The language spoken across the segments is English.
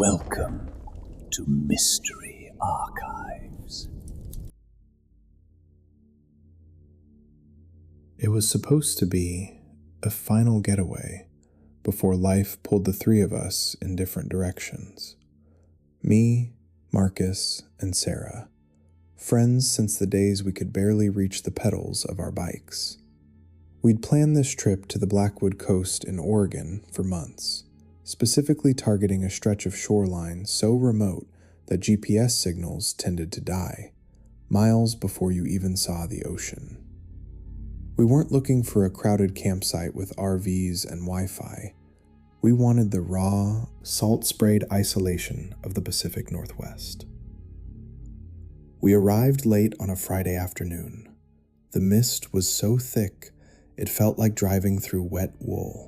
Welcome to Mystery Archives. It was supposed to be a final getaway before life pulled the three of us in different directions. Me, Marcus, and Sarah, friends since the days we could barely reach the pedals of our bikes. We'd planned this trip to the Blackwood coast in Oregon for months, specifically targeting a stretch of shoreline so remote that GPS signals tended to die, miles before you even saw the ocean. We weren't looking for a crowded campsite with RVs and Wi-Fi. We wanted the raw, salt-sprayed isolation of the Pacific Northwest. We arrived late on a Friday afternoon. The mist was so thick, it felt like driving through wet wool.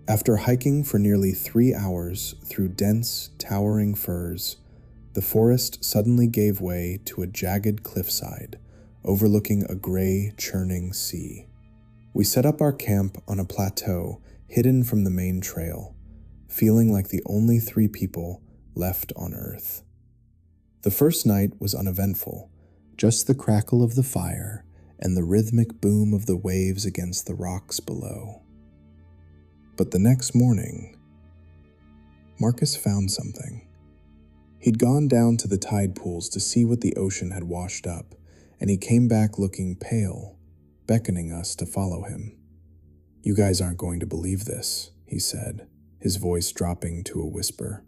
After hiking for nearly 3 hours through dense, towering firs, the forest suddenly gave way to a jagged cliffside, overlooking a gray, churning sea. We set up our camp on a plateau hidden from the main trail, feeling like the only 3 people left on Earth. The first night was uneventful, just the crackle of the fire and the rhythmic boom of the waves against the rocks below. But the next morning, Marcus found something. He'd gone down to the tide pools to see what the ocean had washed up, and he came back looking pale, beckoning us to follow him. "You guys aren't going to believe this," he said, his voice dropping to a whisper.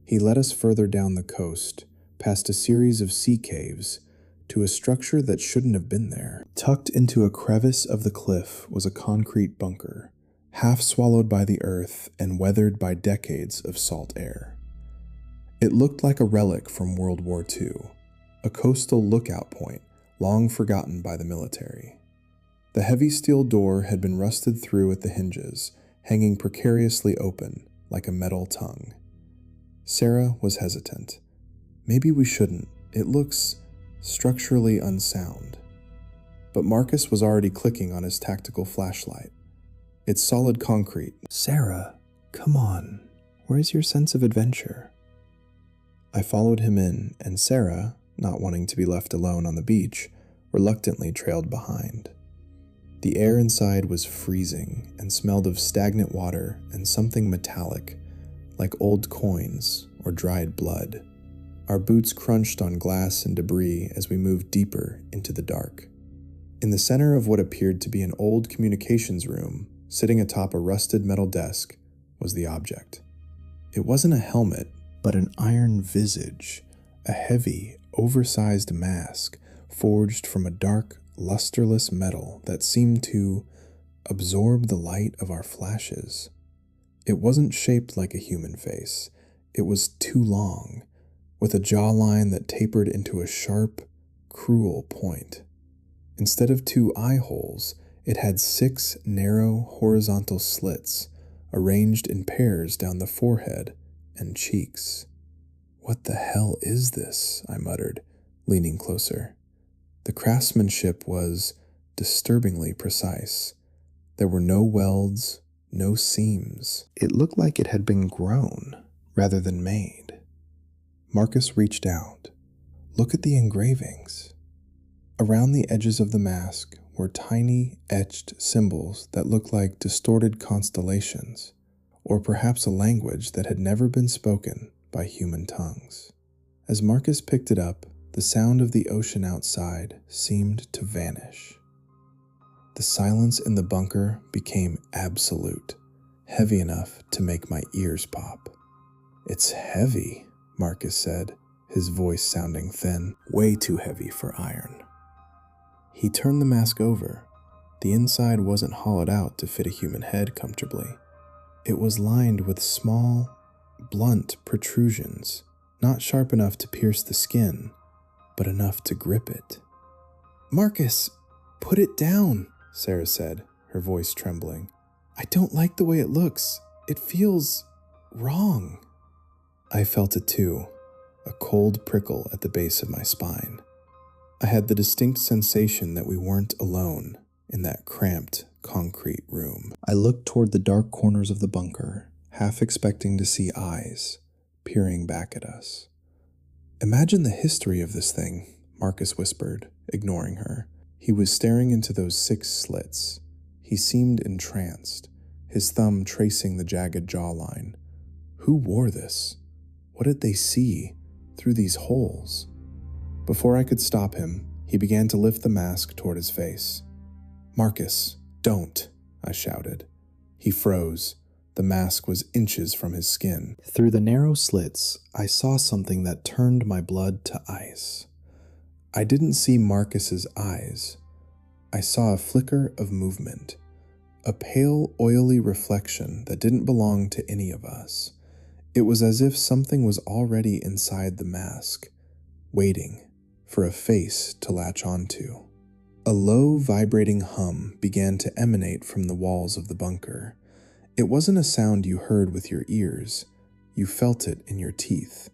He led us further down the coast, past a series of sea caves, to a structure that shouldn't have been there. Tucked into a crevice of the cliff was a concrete bunker, half swallowed by the earth and weathered by decades of salt air. It looked like a relic from World War II, a coastal lookout point long forgotten by the military. The heavy steel door had been rusted through at the hinges, hanging precariously open like a metal tongue. Sarah was hesitant. "Maybe we shouldn't. It looks structurally unsound." But Marcus was already clicking on his tactical flashlight. "It's solid concrete." "Sarah, come on. Where's your sense of adventure?" I followed him in, and Sarah, not wanting to be left alone on the beach, reluctantly trailed behind. The air inside was freezing and smelled of stagnant water and something metallic, like old coins or dried blood. Our boots crunched on glass and debris as we moved deeper into the dark. In the center of what appeared to be an old communications room, sitting atop a rusted metal desk, was the object. It wasn't a helmet, but an iron visage, a heavy, oversized mask forged from a dark, lusterless metal that seemed to absorb the light of our flashes. It wasn't shaped like a human face. It was too long, with a jawline that tapered into a sharp, cruel point. Instead of 2 eye holes, it had 6 narrow, horizontal slits, arranged in pairs down the forehead and cheeks. "What the hell is this?" I muttered, leaning closer. The craftsmanship was disturbingly precise. There were no welds, no seams. It looked like it had been grown rather than made. Marcus reached out. "Look at the engravings." Around the edges of the mask were tiny, etched symbols that looked like distorted constellations, or perhaps a language that had never been spoken by human tongues. As Marcus picked it up, the sound of the ocean outside seemed to vanish. The silence in the bunker became absolute, heavy enough to make my ears pop. "It's heavy," Marcus said, his voice sounding thin, way too heavy for iron. He turned the mask over. The inside wasn't hollowed out to fit a human head comfortably. It was lined with small, blunt protrusions, not sharp enough to pierce the skin, but enough to grip it. "Marcus, put it down," Sarah said, her voice trembling. "I don't like the way it looks. It feels wrong." I felt it too, a cold prickle at the base of my spine. I had the distinct sensation that we weren't alone in that cramped, concrete room. I looked toward the dark corners of the bunker, half expecting to see eyes, peering back at us. "Imagine the history of this thing," Marcus whispered, ignoring her. He was staring into those 6 slits. He seemed entranced, his thumb tracing the jagged jawline. Who wore this? What did they see through these holes? Before I could stop him, he began to lift the mask toward his face. "Marcus, don't," I shouted. He froze. The mask was inches from his skin. Through the narrow slits, I saw something that turned my blood to ice. I didn't see Marcus's eyes. I saw a flicker of movement, a pale, oily reflection that didn't belong to any of us. It was as if something was already inside the mask, waiting for a face to latch onto. A low, vibrating hum began to emanate from the walls of the bunker. It wasn't a sound you heard with your ears. You felt it in your teeth.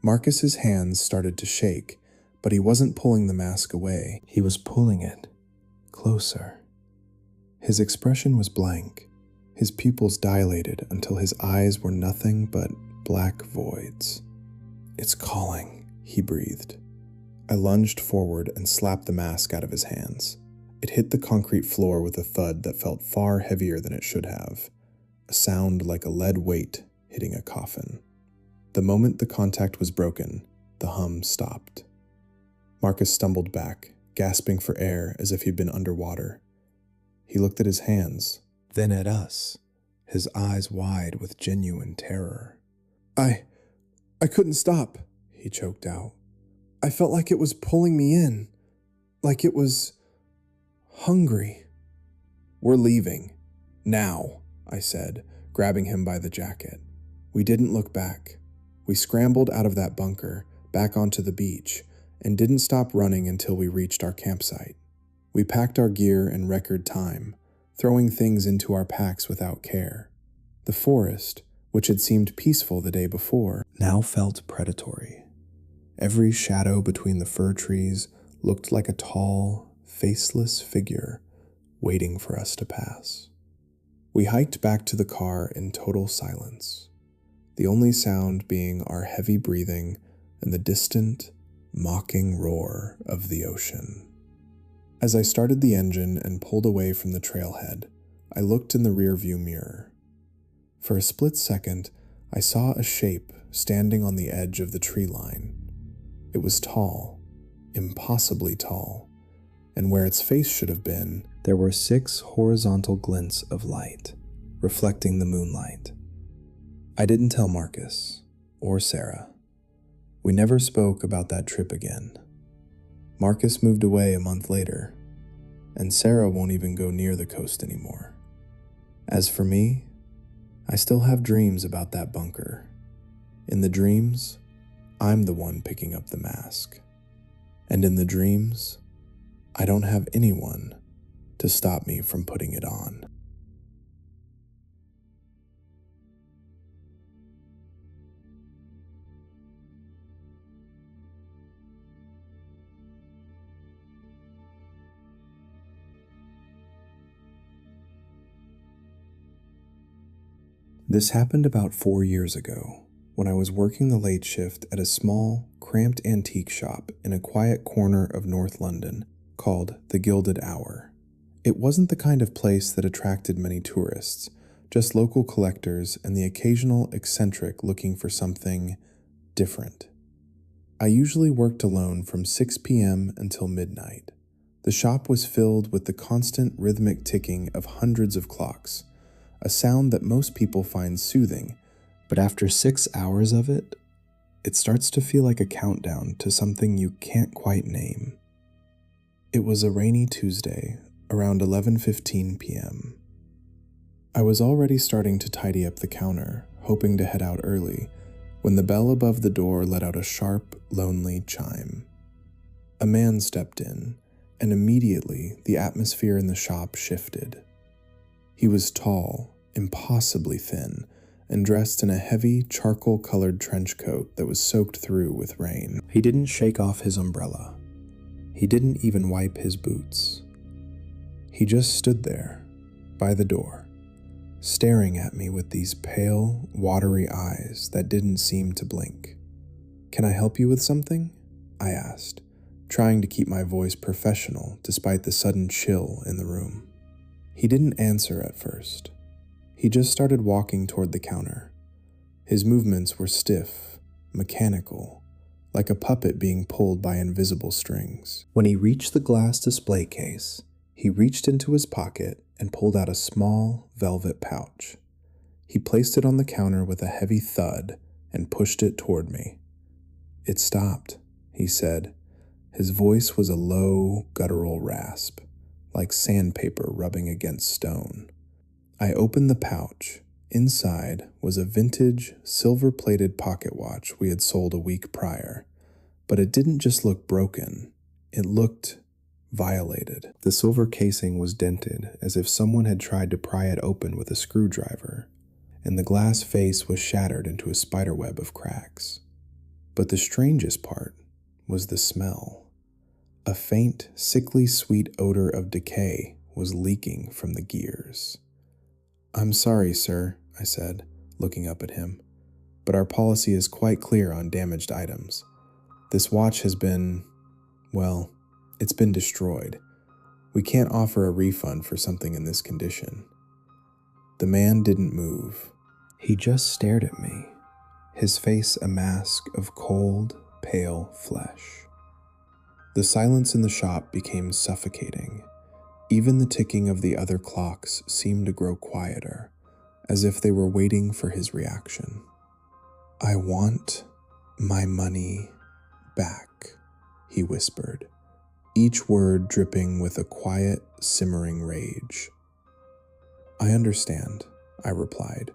Marcus's hands started to shake, but he wasn't pulling the mask away. He was pulling it closer. His expression was blank. His pupils dilated until his eyes were nothing but black voids. "It's calling," he breathed. I lunged forward and slapped the mask out of his hands. It hit the concrete floor with a thud that felt far heavier than it should have, a sound like a lead weight hitting a coffin. The moment the contact was broken, the hum stopped. Marcus stumbled back, gasping for air as if he'd been underwater. He looked at his hands, then at us, his eyes wide with genuine terror. I couldn't stop," he choked out. "I felt like it was pulling me in, like it was hungry." "We're leaving. Now," I said, grabbing him by the jacket. We didn't look back. We scrambled out of that bunker, back onto the beach, and didn't stop running until we reached our campsite. We packed our gear in record time, throwing things into our packs without care. The forest, which had seemed peaceful the day before, now felt predatory. Every shadow between the fir trees looked like a tall, faceless figure waiting for us to pass. We hiked back to the car in total silence, the only sound being our heavy breathing and the distant, mocking roar of the ocean. As I started the engine and pulled away from the trailhead, I looked in the rearview mirror. For a split second, I saw a shape standing on the edge of the tree line. It was tall, impossibly tall, and where its face should have been, there were 6 horizontal glints of light, reflecting the moonlight. I didn't tell Marcus or Sarah. We never spoke about that trip again. Marcus moved away a month later, and Sarah won't even go near the coast anymore. As for me, I still have dreams about that bunker. In the dreams, I'm the one picking up the mask. And in the dreams, I don't have anyone to stop me from putting it on. This happened about 4 years ago, when I was working the late shift at a small, cramped antique shop in a quiet corner of North London called the Gilded Hour. It wasn't the kind of place that attracted many tourists, just local collectors and the occasional eccentric looking for something different. I usually worked alone from 6 p.m. until midnight. The shop was filled with the constant rhythmic ticking of hundreds of clocks, a sound that most people find soothing, but after 6 hours of it, it starts to feel like a countdown to something you can't quite name. It was a rainy Tuesday, around 11:15 p.m. I was already starting to tidy up the counter, hoping to head out early, when the bell above the door let out a sharp, lonely chime. A man stepped in, and immediately the atmosphere in the shop shifted. He was tall, impossibly thin, and dressed in a heavy, charcoal-colored trench coat that was soaked through with rain. He didn't shake off his umbrella. He didn't even wipe his boots. He just stood there, by the door, staring at me with these pale, watery eyes that didn't seem to blink. "Can I help you with something?" I asked, trying to keep my voice professional despite the sudden chill in the room. He didn't answer at first. He just started walking toward the counter. His movements were stiff, mechanical, like a puppet being pulled by invisible strings. When he reached the glass display case, he reached into his pocket and pulled out a small velvet pouch. He placed it on the counter with a heavy thud and pushed it toward me. "It stopped," he said. His voice was a low, guttural rasp, like sandpaper rubbing against stone. I opened the pouch. Inside was a vintage, silver-plated pocket watch we had sold a week prior. But it didn't just look broken, it looked violated. The silver casing was dented as if someone had tried to pry it open with a screwdriver, and the glass face was shattered into a spiderweb of cracks. But the strangest part was the smell. A faint, sickly sweet odor of decay was leaking from the gears. "I'm sorry, sir," I said, looking up at him, "but our policy is quite clear on damaged items. This watch has been, well, it's been destroyed. We can't offer a refund for something in this condition." The man didn't move. He just stared at me, his face a mask of cold, pale flesh. The silence in the shop became suffocating. Even the ticking of the other clocks seemed to grow quieter, as if they were waiting for his reaction. "I want my money back," he whispered, each word dripping with a quiet, simmering rage. "I understand," I replied,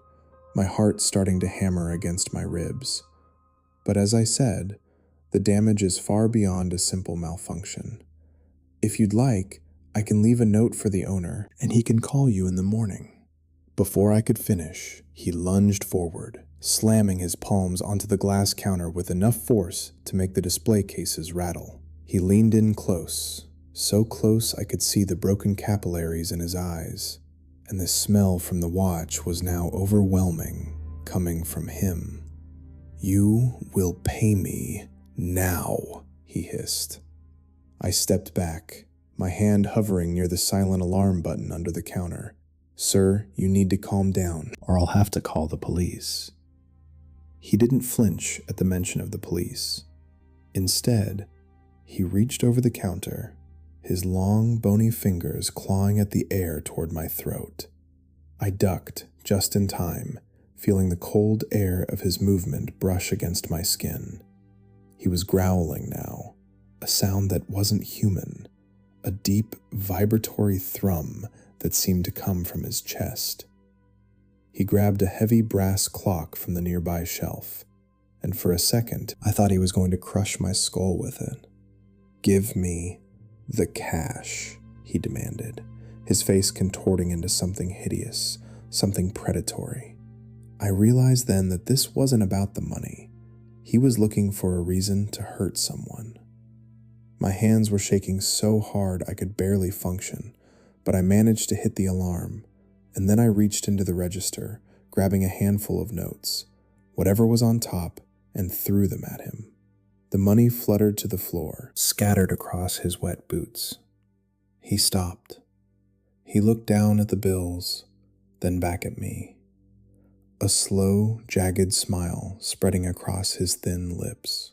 my heart starting to hammer against my ribs. "But as I said, the damage is far beyond a simple malfunction. If you'd like, I can leave a note for the owner, and he can call you in the morning." Before I could finish, he lunged forward, slamming his palms onto the glass counter with enough force to make the display cases rattle. He leaned in close, so close I could see the broken capillaries in his eyes, and the smell from the watch was now overwhelming, coming from him. "You will pay me now," he hissed. I stepped back, my hand hovering near the silent alarm button under the counter. "Sir, you need to calm down, or I'll have to call the police." He didn't flinch at the mention of the police. Instead, he reached over the counter, his long, bony fingers clawing at the air toward my throat. I ducked just in time, feeling the cold air of his movement brush against my skin. He was growling now, a sound that wasn't human, a deep, vibratory thrum that seemed to come from his chest. He grabbed a heavy brass clock from the nearby shelf, and for a second, I thought he was going to crush my skull with it. "Give me the cash," he demanded, his face contorting into something hideous, something predatory. I realized then that this wasn't about the money. He was looking for a reason to hurt someone. My hands were shaking so hard I could barely function, but I managed to hit the alarm, and then I reached into the register, grabbing a handful of notes, whatever was on top, and threw them at him. The money fluttered to the floor, scattered across his wet boots. He stopped. He looked down at the bills, then back at me. A slow, jagged smile spreading across his thin lips.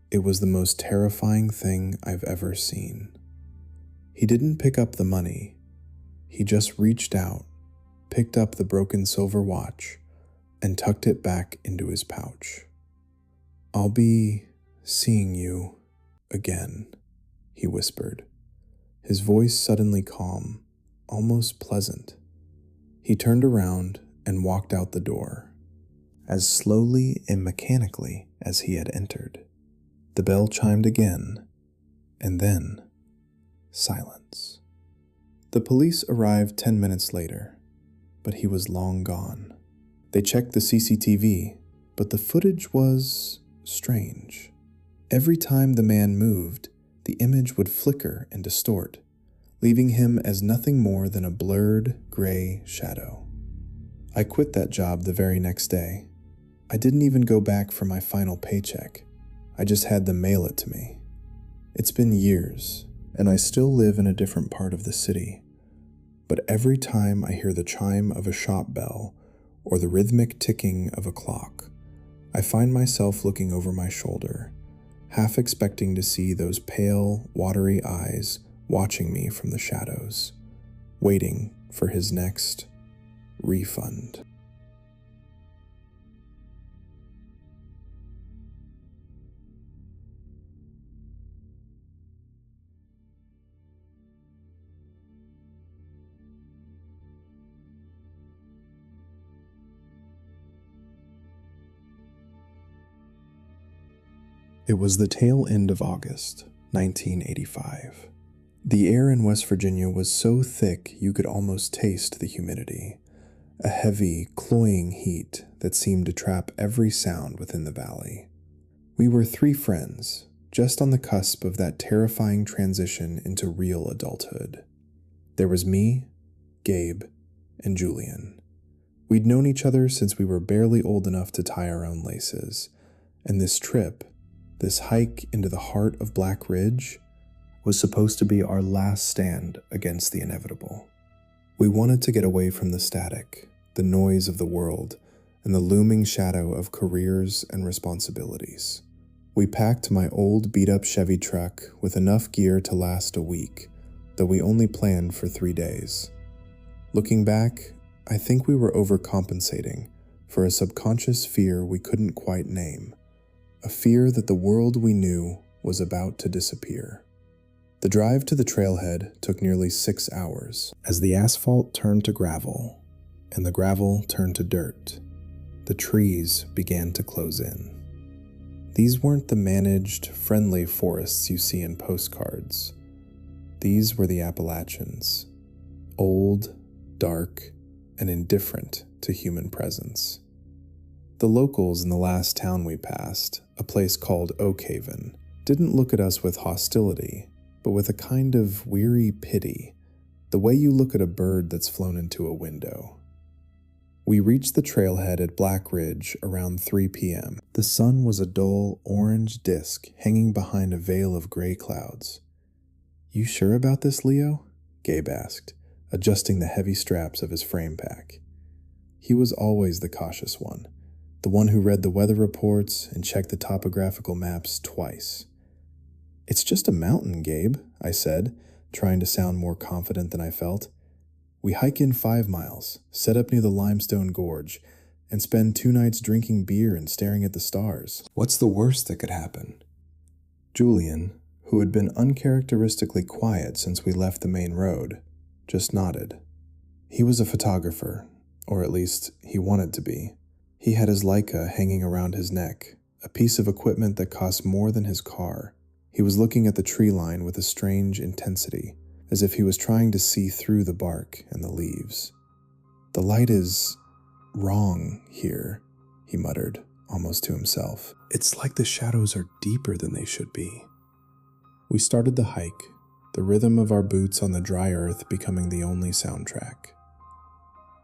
It was the most terrifying thing I've ever seen. He didn't pick up the money. He just reached out, picked up the broken silver watch, and tucked it back into his pouch. "I'll be seeing you again," he whispered, his voice suddenly calm, almost pleasant. He turned around and walked out the door, as slowly and mechanically as he had entered. The bell chimed again, and then silence. The police arrived 10 minutes later, but he was long gone. They checked the CCTV, but the footage was strange. Every time the man moved, the image would flicker and distort, leaving him as nothing more than a blurred, gray shadow. I quit that job the very next day. I didn't even go back for my final paycheck. I just had them mail it to me. It's been years, and I still live in a different part of the city. But every time I hear the chime of a shop bell or the rhythmic ticking of a clock, I find myself looking over my shoulder, half expecting to see those pale, watery eyes watching me from the shadows, waiting for his next refund. It was the tail end of August, 1985. The air in West Virginia was so thick you could almost taste the humidity, a heavy, cloying heat that seemed to trap every sound within the valley. We were 3 friends, just on the cusp of that terrifying transition into real adulthood. There was me, Gabe, and Julian. We'd known each other since we were barely old enough to tie our own laces, and this trip, this hike into the heart of Black Ridge, was supposed to be our last stand against the inevitable. We wanted to get away from the static, the noise of the world, and the looming shadow of careers and responsibilities. We packed my old beat-up Chevy truck with enough gear to last a week, though we only planned for 3 days. Looking back, I think we were overcompensating for a subconscious fear we couldn't quite name, a fear that the world we knew was about to disappear. The drive to the trailhead took nearly 6 hours. As the asphalt turned to gravel, and the gravel turned to dirt, the trees began to close in. These weren't the managed, friendly forests you see in postcards. These were the Appalachians, old, dark, and indifferent to human presence. The locals in the last town we passed, a place called Oak Haven, didn't look at us with hostility, but with a kind of weary pity, the way you look at a bird that's flown into a window. We reached the trailhead at Black Ridge around 3 p.m. The sun was a dull orange disk hanging behind a veil of gray clouds. "You sure about this, Leo?" Gabe asked, adjusting the heavy straps of his frame pack. He was always the cautious one, the one who read the weather reports and checked the topographical maps twice. "It's just a mountain, Gabe," I said, trying to sound more confident than I felt. "We hike in 5 miles, set up near the Limestone Gorge, and spend 2 nights drinking beer and staring at the stars. What's the worst that could happen?" Julian, who had been uncharacteristically quiet since we left the main road, just nodded. He was a photographer, or at least he wanted to be. He had his Leica hanging around his neck, a piece of equipment that cost more than his car. He was looking at the tree line with a strange intensity, as if he was trying to see through the bark and the leaves. "The light is wrong here," he muttered, almost to himself. "It's like the shadows are deeper than they should be." We started the hike, the rhythm of our boots on the dry earth becoming the only soundtrack.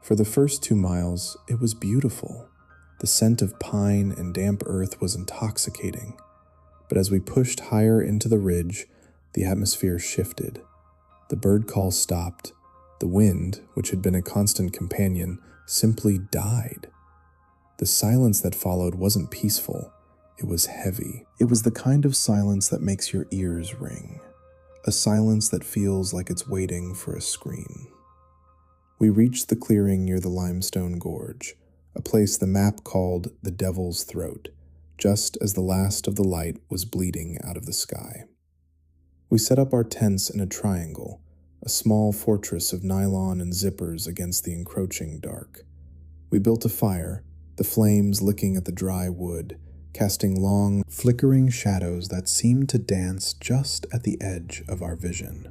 For the first 2 miles, it was beautiful. The scent of pine and damp earth was intoxicating. But as we pushed higher into the ridge, the atmosphere shifted. The bird calls stopped. The wind, which had been a constant companion, simply died. The silence that followed wasn't peaceful. It was heavy. It was the kind of silence that makes your ears ring. A silence that feels like it's waiting for a scream. We reached the clearing near the Limestone Gorge, a place the map called the Devil's Throat, just as the last of the light was bleeding out of the sky. We set up our tents in a triangle, a small fortress of nylon and zippers against the encroaching dark. We built a fire, the flames licking at the dry wood, casting long, flickering shadows that seemed to dance just at the edge of our vision.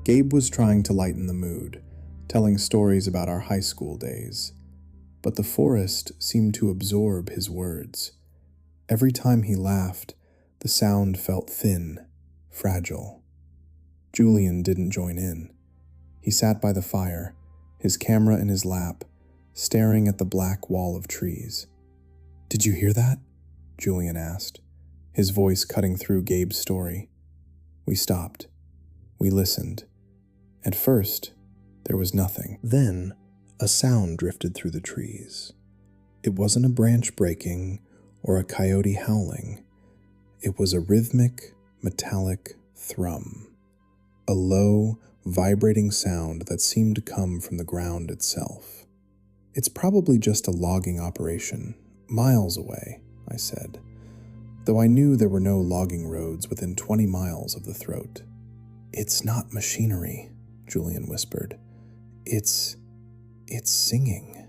Gabe was trying to lighten the mood, telling stories about our high school days, but the forest seemed to absorb his words. Every time he laughed, the sound felt thin, fragile. Julian didn't join in. He sat by the fire, his camera in his lap, staring at the black wall of trees. "Did you hear that?" Julian asked, his voice cutting through Gabe's story. We stopped. We listened. At first, there was nothing. Then, a sound drifted through the trees. It wasn't a branch breaking or a coyote howling. It was a rhythmic, metallic thrum. A low, vibrating sound that seemed to come from the ground itself. "It's probably just a logging operation, miles away," I said, though I knew there were no logging roads within 20 miles of the throat. "It's not machinery," Julian whispered. It's singing."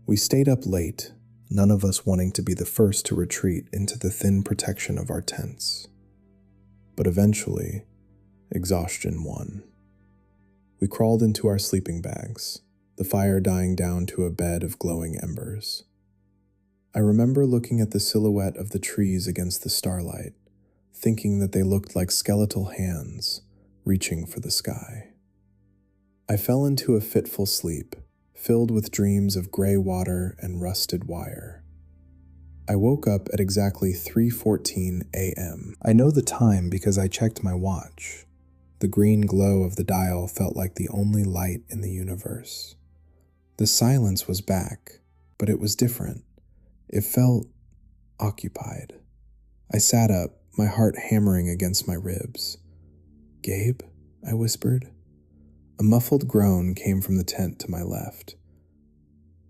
We stayed up late, none of us wanting to be the first to retreat into the thin protection of our tents. But eventually, exhaustion won. We crawled into our sleeping bags, the fire dying down to a bed of glowing embers. I remember looking at the silhouette of the trees against the starlight, thinking that they looked like skeletal hands reaching for the sky. I fell into a fitful sleep, filled with dreams of gray water and rusted wire. I woke up at exactly 3:14 a.m. I know the time because I checked my watch. The green glow of the dial felt like the only light in the universe. The silence was back, but it was different. It felt occupied. I sat up, my heart hammering against my ribs. "Gabe?" I whispered. A muffled groan came from the tent to my left.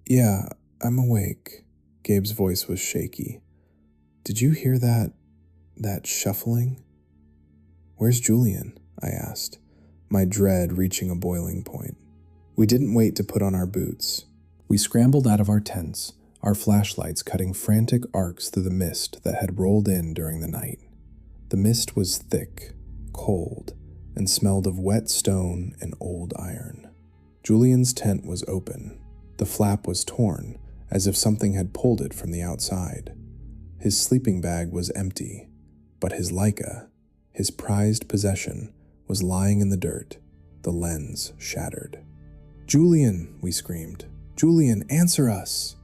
"Yeah, I'm awake." Gabe's voice was shaky. "Did you hear that shuffling?" "Where's Julian?" I asked, my dread reaching a boiling point. We didn't wait to put on our boots. We scrambled out of our tents, our flashlights cutting frantic arcs through the mist that had rolled in during the night. The mist was thick, cold, and smelled of wet stone and old iron. Julian's tent was open. The flap was torn, as if something had pulled it from the outside. His sleeping bag was empty, but his Leica, his prized possession, was lying in the dirt, the lens shattered. "Julian!" we screamed. "Julian, answer us!"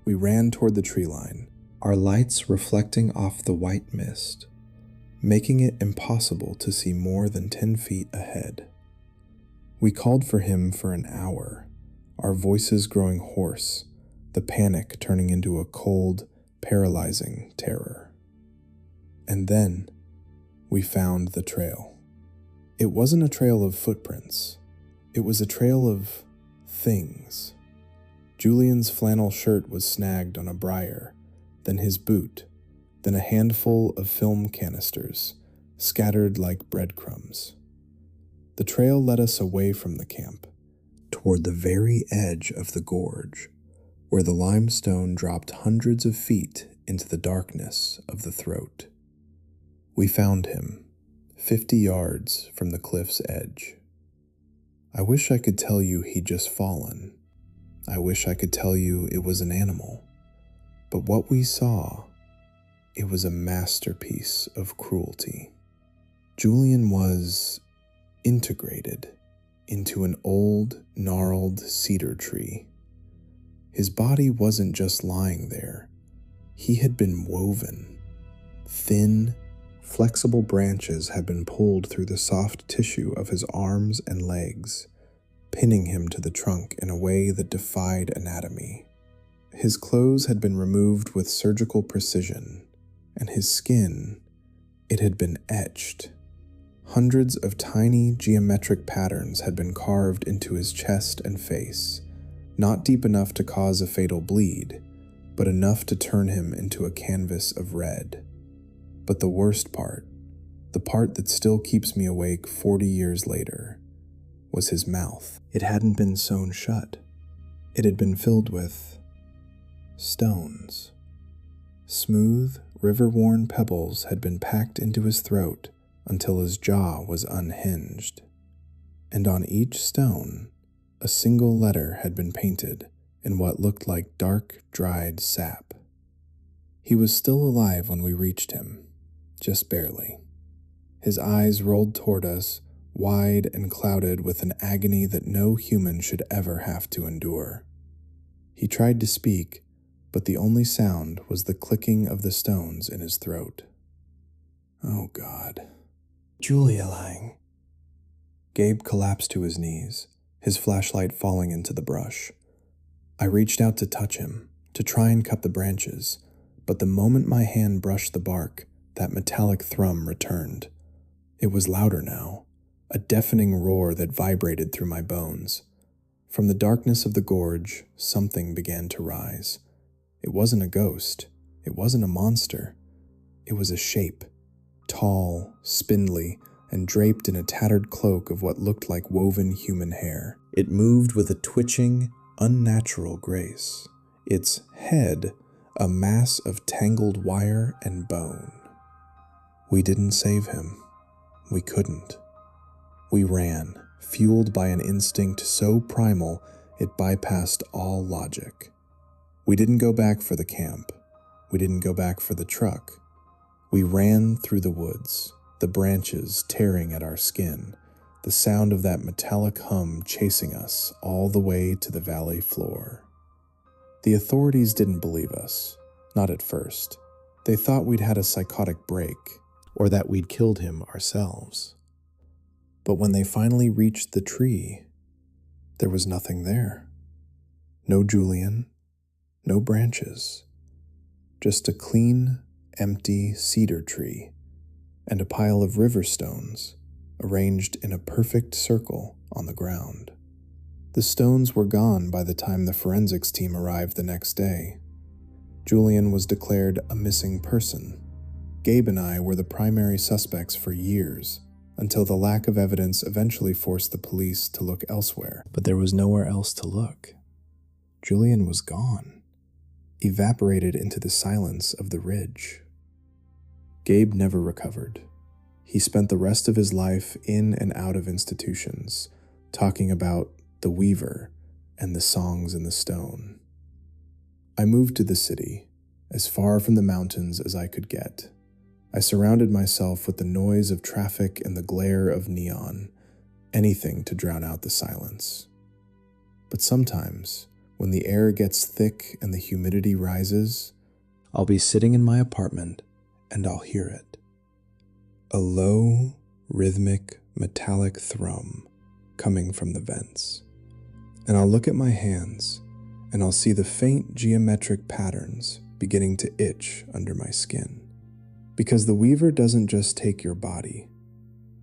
We ran toward the tree line, our lights reflecting off the white mist, making it impossible to see more than 10 feet ahead. We called for him for an hour, our voices growing hoarse, the panic turning into a cold, paralyzing terror. And then we found the trail. It wasn't a trail of footprints. It was a trail of things. Julian's flannel shirt was snagged on a briar, then his boot, then a handful of film canisters, scattered like breadcrumbs. The trail led us away from the camp, toward the very edge of the gorge, where the limestone dropped hundreds of feet into the darkness of the throat. We found him, 50 yards from the cliff's edge. I wish I could tell you he'd just fallen. I wish I could tell you it was an animal. But what we saw, it was a masterpiece of cruelty. Julian was integrated into an old, gnarled cedar tree. His body wasn't just lying there. He had been woven. Thin, flexible branches had been pulled through the soft tissue of his arms and legs, pinning him to the trunk in a way that defied anatomy. His clothes had been removed with surgical precision, and his skin, it had been etched. Hundreds of tiny geometric patterns had been carved into his chest and face, not deep enough to cause a fatal bleed, but enough to turn him into a canvas of red. But the worst part, the part that still keeps me awake 40 years later, was his mouth. It hadn't been sewn shut. It had been filled with stones. Smooth, river-worn pebbles had been packed into his throat until his jaw was unhinged. And on each stone, a single letter had been painted in what looked like dark, dried sap. He was still alive when we reached him, just barely. His eyes rolled toward us, wide and clouded with an agony that no human should ever have to endure. He tried to speak, but the only sound was the clicking of the stones in his throat. Oh, God. Julia Lang. Gabe collapsed to his knees, his flashlight falling into the brush. I reached out to touch him, to try and cut the branches, but the moment my hand brushed the bark, that metallic thrum returned. It was louder now, a deafening roar that vibrated through my bones. From the darkness of the gorge, something began to rise. It wasn't a ghost. It wasn't a monster. It was a shape, tall, spindly, and draped in a tattered cloak of what looked like woven human hair. It moved with a twitching, unnatural grace, its head a mass of tangled wire and bone. We didn't save him. We couldn't. We ran, fueled by an instinct so primal it bypassed all logic. We didn't go back for the camp. We didn't go back for the truck. We ran through the woods, the branches tearing at our skin, the sound of that metallic hum chasing us all the way to the valley floor. The authorities didn't believe us, not at first. They thought we'd had a psychotic break, or that we'd killed him ourselves. But when they finally reached the tree, there was nothing there. No Julian, no branches, just a clean, empty cedar tree and a pile of river stones arranged in a perfect circle on the ground. The stones were gone by the time the forensics team arrived the next day. Julian was declared a missing person. Gabe and I were the primary suspects for years, until the lack of evidence eventually forced the police to look elsewhere. But there was nowhere else to look. Julian was gone, evaporated into the silence of the ridge. Gabe never recovered. He spent the rest of his life in and out of institutions, talking about the Weaver and the songs in the stone. I moved to the city, as far from the mountains as I could get. I surrounded myself with the noise of traffic and the glare of neon, anything to drown out the silence. But sometimes, when the air gets thick and the humidity rises, I'll be sitting in my apartment and I'll hear it. A low, rhythmic, metallic thrum coming from the vents. And I'll look at my hands and I'll see the faint geometric patterns beginning to itch under my skin. Because the Weaver doesn't just take your body,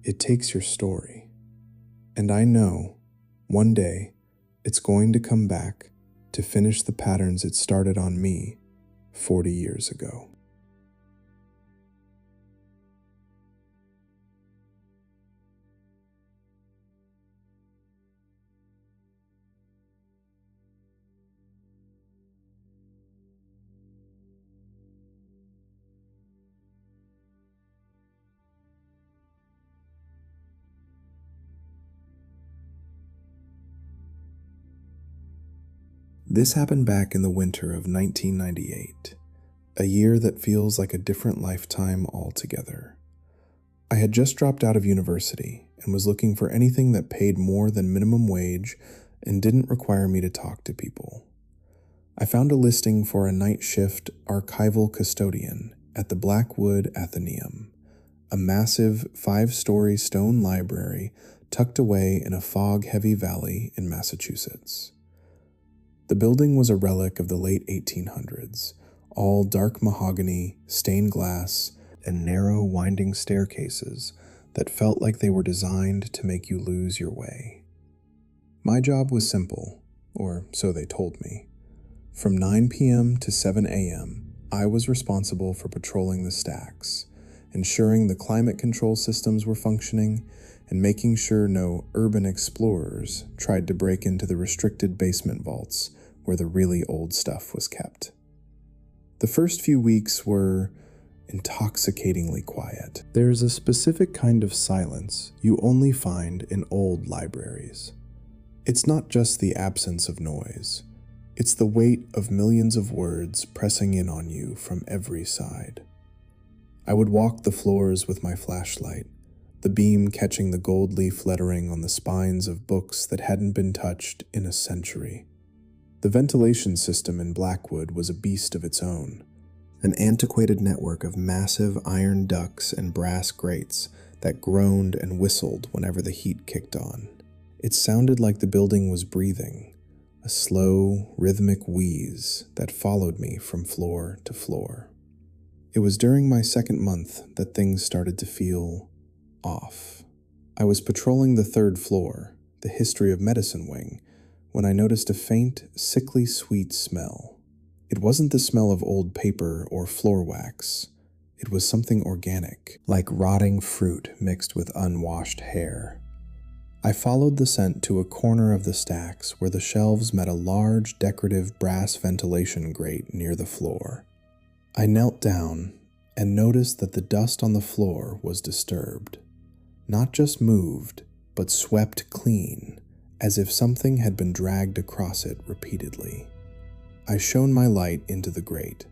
it takes your story. And I know, one day, it's going to come back to finish the patterns it started on me 40 years ago. This happened back in the winter of 1998, a year that feels like a different lifetime altogether. I had just dropped out of university and was looking for anything that paid more than minimum wage and didn't require me to talk to people. I found a listing for a night shift archival custodian at the Blackwood Athenaeum, a massive 5-story stone library tucked away in a fog-heavy valley in Massachusetts. The building was a relic of the late 1800s, all dark mahogany, stained glass, and narrow winding staircases that felt like they were designed to make you lose your way. My job was simple, or so they told me. From 9 p.m. to 7 a.m., I was responsible for patrolling the stacks, ensuring the climate control systems were functioning, and making sure no urban explorers tried to break into the restricted basement vaults where the really old stuff was kept. The first few weeks were intoxicatingly quiet. There's a specific kind of silence you only find in old libraries. It's not just the absence of noise. It's the weight of millions of words pressing in on you from every side. I would walk the floors with my flashlight, the beam catching the gold leaf lettering on the spines of books that hadn't been touched in a century. The ventilation system in Blackwood was a beast of its own, an antiquated network of massive iron ducts and brass grates that groaned and whistled whenever the heat kicked on. It sounded like the building was breathing, a slow, rhythmic wheeze that followed me from floor to floor. It was during my second month that things started to feel off. I was patrolling the third floor, the history of medicine wing, when I noticed a faint, sickly sweet smell. It wasn't the smell of old paper or floor wax. It was something organic, like rotting fruit mixed with unwashed hair. I followed the scent to a corner of the stacks where the shelves met a large, decorative brass ventilation grate near the floor. I knelt down and noticed that the dust on the floor was disturbed. Not just moved, but swept clean, as if something had been dragged across it repeatedly. I shone my light into the grate.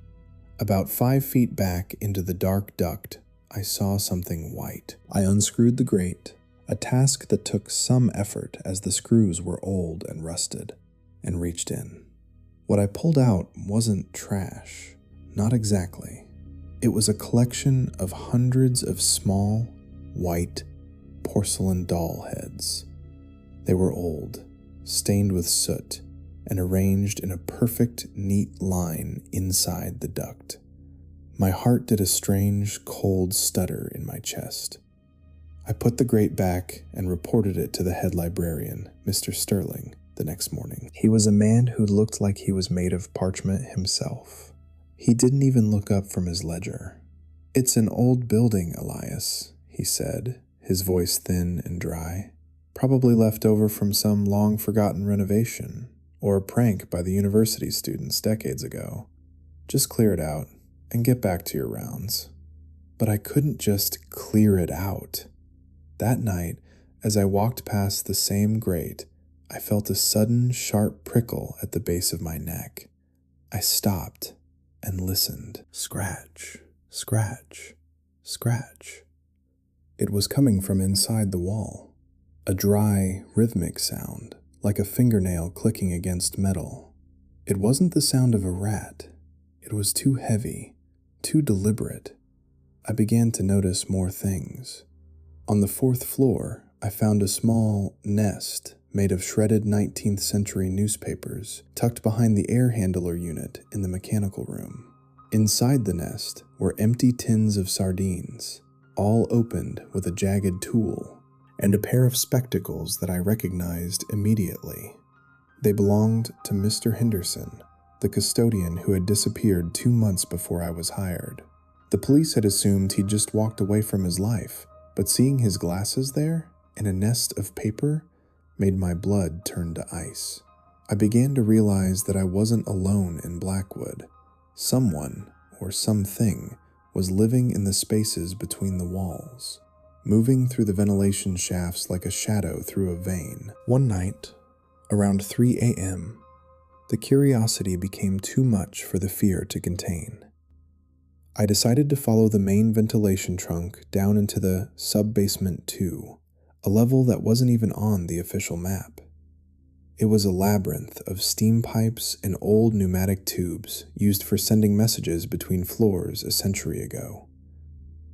About 5 feet back into the dark duct, I saw something white. I unscrewed the grate, a task that took some effort as the screws were old and rusted, and reached in. What I pulled out wasn't trash. Not exactly. It was a collection of hundreds of small, white, porcelain doll heads. They were old, stained with soot, and arranged in a perfect, neat line inside the duct. My heart did a strange, cold stutter in my chest. I put the grate back and reported it to the head librarian, Mr. Sterling, the next morning. He was a man who looked like he was made of parchment himself. He didn't even look up from his ledger. "It's an old building, Elias," he said, his voice thin and dry. "Probably left over from some long-forgotten renovation, or a prank by the university students decades ago. Just clear it out and get back to your rounds." But I couldn't just clear it out. That night, as I walked past the same grate, I felt a sudden, sharp prickle at the base of my neck. I stopped and listened. Scratch, scratch, scratch. It was coming from inside the wall. A dry, rhythmic sound, like a fingernail clicking against metal. It wasn't the sound of a rat. It was too heavy, too deliberate. I began to notice more things. On the 4th floor, I found a small nest made of shredded 19th century newspapers tucked behind the air handler unit in the mechanical room. Inside the nest were empty tins of sardines, all opened with a jagged tool, and a pair of spectacles that I recognized immediately. They belonged to Mr. Henderson, the custodian who had disappeared 2 months before I was hired. The police had assumed he'd just walked away from his life, but seeing his glasses there and a nest of paper made my blood turn to ice. I began to realize that I wasn't alone in Blackwood. Someone, or something, was living in the spaces between the walls, moving through the ventilation shafts like a shadow through a vein. One night, around 3 a.m., the curiosity became too much for the fear to contain. I decided to follow the main ventilation trunk down into the sub-basement 2, a level that wasn't even on the official map. It was a labyrinth of steam pipes and old pneumatic tubes used for sending messages between floors a century ago.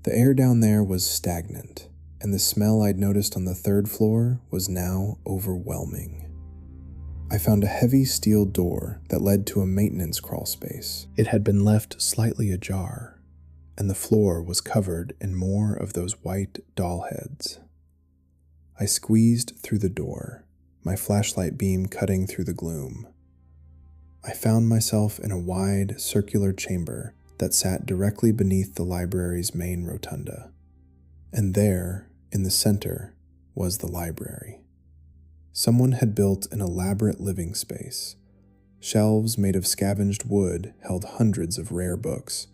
The air down there was stagnant, and the smell I'd noticed on the 3rd floor was now overwhelming. I found a heavy steel door that led to a maintenance crawl space. It had been left slightly ajar, and the floor was covered in more of those white doll heads. I squeezed through the door, my flashlight beam cutting through the gloom. I found myself in a wide, circular chamber that sat directly beneath the library's main rotunda. And there, in the center, was the library. Someone had built an elaborate living space. Shelves made of scavenged wood held hundreds of rare books,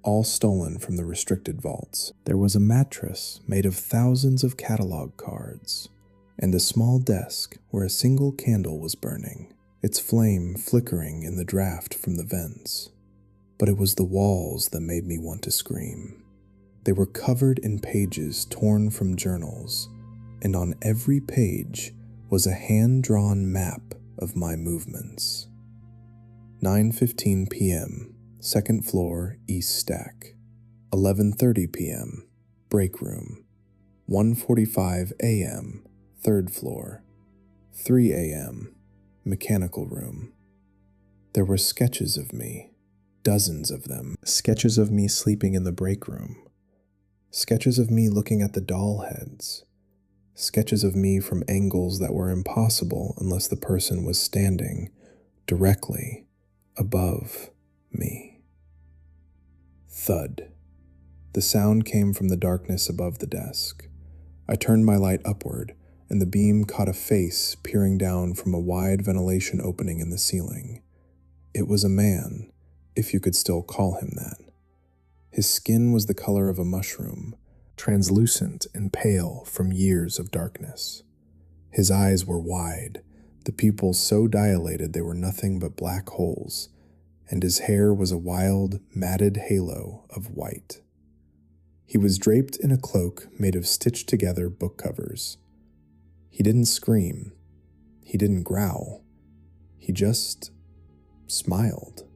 all stolen from the restricted vaults. There was a mattress made of thousands of catalog cards, and a small desk where a single candle was burning, its flame flickering in the draft from the vents. But it was the walls that made me want to scream. They were covered in pages torn from journals, and on every page was a hand-drawn map of my movements. 9:15 p.m., second floor, east stack. 11:30 p.m., break room. 1:45 a.m., third floor. 3 a.m., mechanical room. There were sketches of me, dozens of them. Sketches of me sleeping in the break room. Sketches of me looking at the doll heads. Sketches of me from angles that were impossible unless the person was standing directly above me. Thud. The sound came from the darkness above the desk. I turned my light upward, and the beam caught a face peering down from a wide ventilation opening in the ceiling. It was a man, if you could still call him that. His skin was the color of a mushroom, translucent and pale from years of darkness. His eyes were wide, the pupils so dilated they were nothing but black holes, and his hair was a wild, matted halo of white. He was draped in a cloak made of stitched-together book covers. He didn't scream. He didn't growl. He just smiled.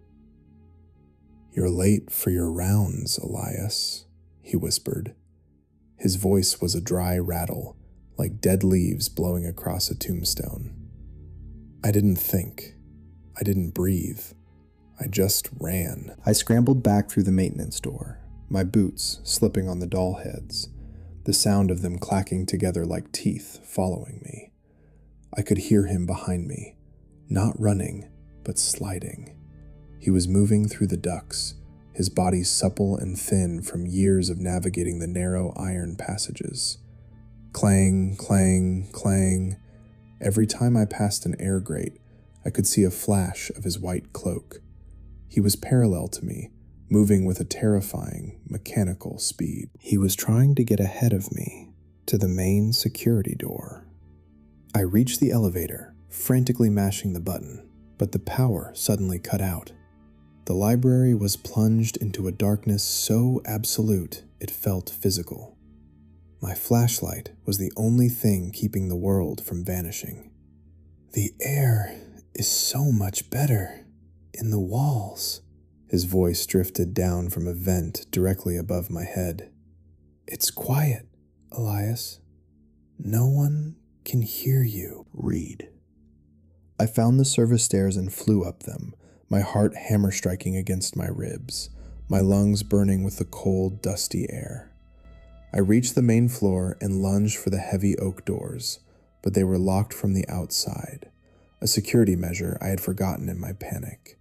"You're late for your rounds, Elias," he whispered. His voice was a dry rattle, like dead leaves blowing across a tombstone. I didn't think. I didn't breathe. I just ran. I scrambled back through the maintenance door, my boots slipping on the doll heads, the sound of them clacking together like teeth following me. I could hear him behind me, not running, but sliding. He was moving through the ducts, his body supple and thin from years of navigating the narrow iron passages. Clang, clang, clang. Every time I passed an air grate, I could see a flash of his white cloak. He was parallel to me, moving with a terrifying, mechanical speed. He was trying to get ahead of me, to the main security door. I reached the elevator, frantically mashing the button, but the power suddenly cut out. The library was plunged into a darkness so absolute it felt physical. My flashlight was the only thing keeping the world from vanishing. "The air is so much better in the walls." His voice drifted down from a vent directly above my head. "It's quiet, Elias. No one can hear you." Read. I found the service stairs and flew up them, my heart hammer striking against my ribs, my lungs burning with the cold, dusty air. I reached the main floor and lunged for the heavy oak doors, but they were locked from the outside, a security measure I had forgotten in my panic.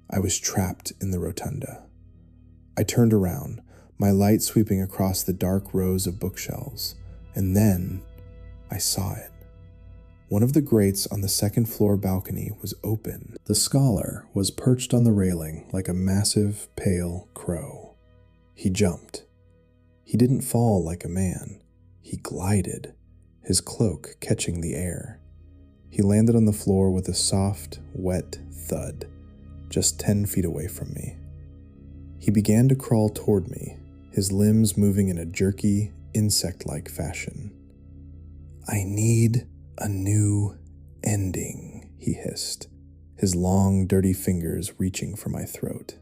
I was trapped in the rotunda. I turned around, my light sweeping across the dark rows of bookshelves, and then I saw it. One of the grates on the second floor balcony was open. The scholar was perched on the railing like a massive, pale crow. He jumped. He didn't fall like a man. He glided, his cloak catching the air. He landed on the floor with a soft, wet thud, just 10 feet away from me. He began to crawl toward me, his limbs moving in a jerky, insect-like fashion. "I need a new ending," he hissed, his long, dirty fingers reaching for my throat.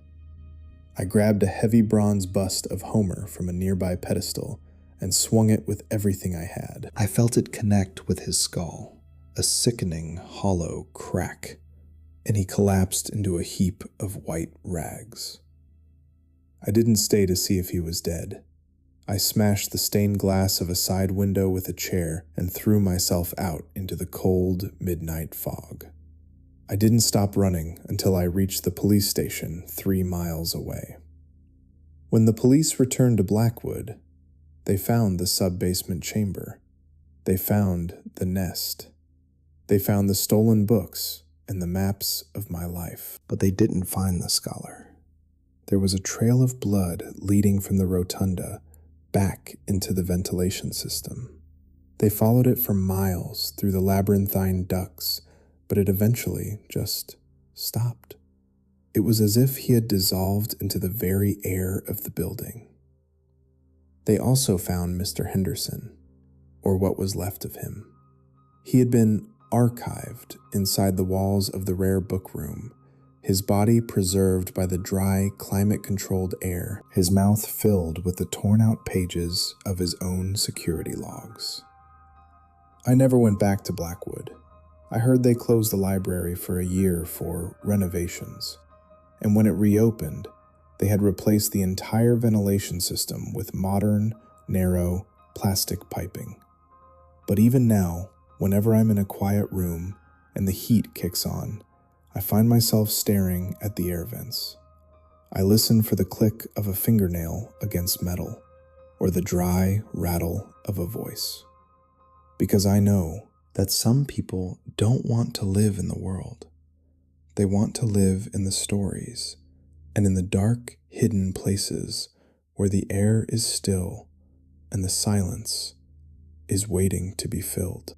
I grabbed a heavy bronze bust of Homer from a nearby pedestal and swung it with everything I had. I felt it connect with his skull, a sickening, hollow crack, and he collapsed into a heap of white rags. I didn't stay to see if he was dead. I smashed the stained glass of a side window with a chair and threw myself out into the cold, midnight fog. I didn't stop running until I reached the police station 3 miles away. When the police returned to Blackwood, they found the sub-basement chamber. They found the nest. They found the stolen books and the maps of my life. But they didn't find the scholar. There was a trail of blood leading from the rotunda back into the ventilation system. They followed it for miles through the labyrinthine ducts, but it eventually just stopped. It was as if he had dissolved into the very air of the building. They also found Mr. Henderson, or what was left of him. He had been archived inside the walls of the rare book room, his body preserved by the dry, climate-controlled air, his mouth filled with the torn-out pages of his own security logs. I never went back to Blackwood. I heard they closed the library for a year for renovations, and when it reopened, they had replaced the entire ventilation system with modern, narrow, plastic piping. But even now, whenever I'm in a quiet room and the heat kicks on, I find myself staring at the air vents. I listen for the click of a fingernail against metal, or the dry rattle of a voice. Because I know that some people don't want to live in the world. They want to live in the stories, and in the dark, hidden places where the air is still and the silence is waiting to be filled.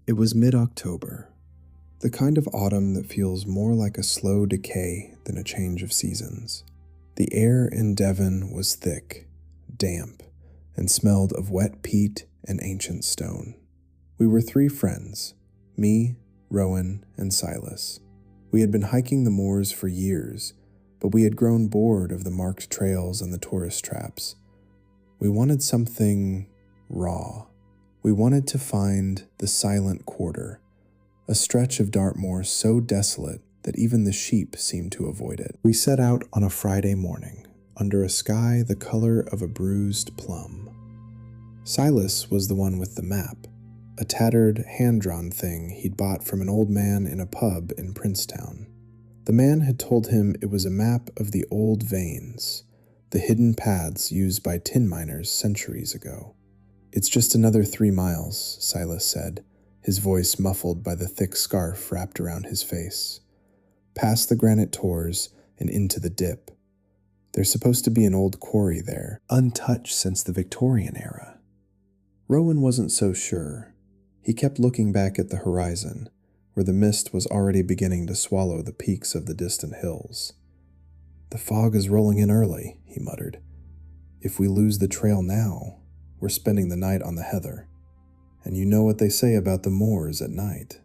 It was mid-October, the kind of autumn that feels more like a slow decay than a change of seasons. The air in Devon was thick, damp, and smelled of wet peat and ancient stone. We were 3 friends, me, Rowan, and Silas. We had been hiking the moors for years, but we had grown bored of the marked trails and the tourist traps. We wanted something raw. We wanted to find the Silent Quarter, a stretch of Dartmoor so desolate that even the sheep seemed to avoid it. We set out on a Friday morning, under a sky the color of a bruised plum. Silas was the one with the map, a tattered, hand-drawn thing he'd bought from an old man in a pub in Princetown. The man had told him it was a map of the old veins, the hidden paths used by tin miners centuries ago. "It's just another 3 miles, Silas said, his voice muffled by the thick scarf wrapped around his face. "Past the granite tors and into the dip. There's supposed to be an old quarry there, untouched since the Victorian era." Rowan wasn't so sure. He kept looking back at the horizon, where the mist was already beginning to swallow the peaks of the distant hills. "The fog is rolling in early," he muttered. "If we lose the trail now, we're spending the night on the heather. And you know what they say about the moors at night."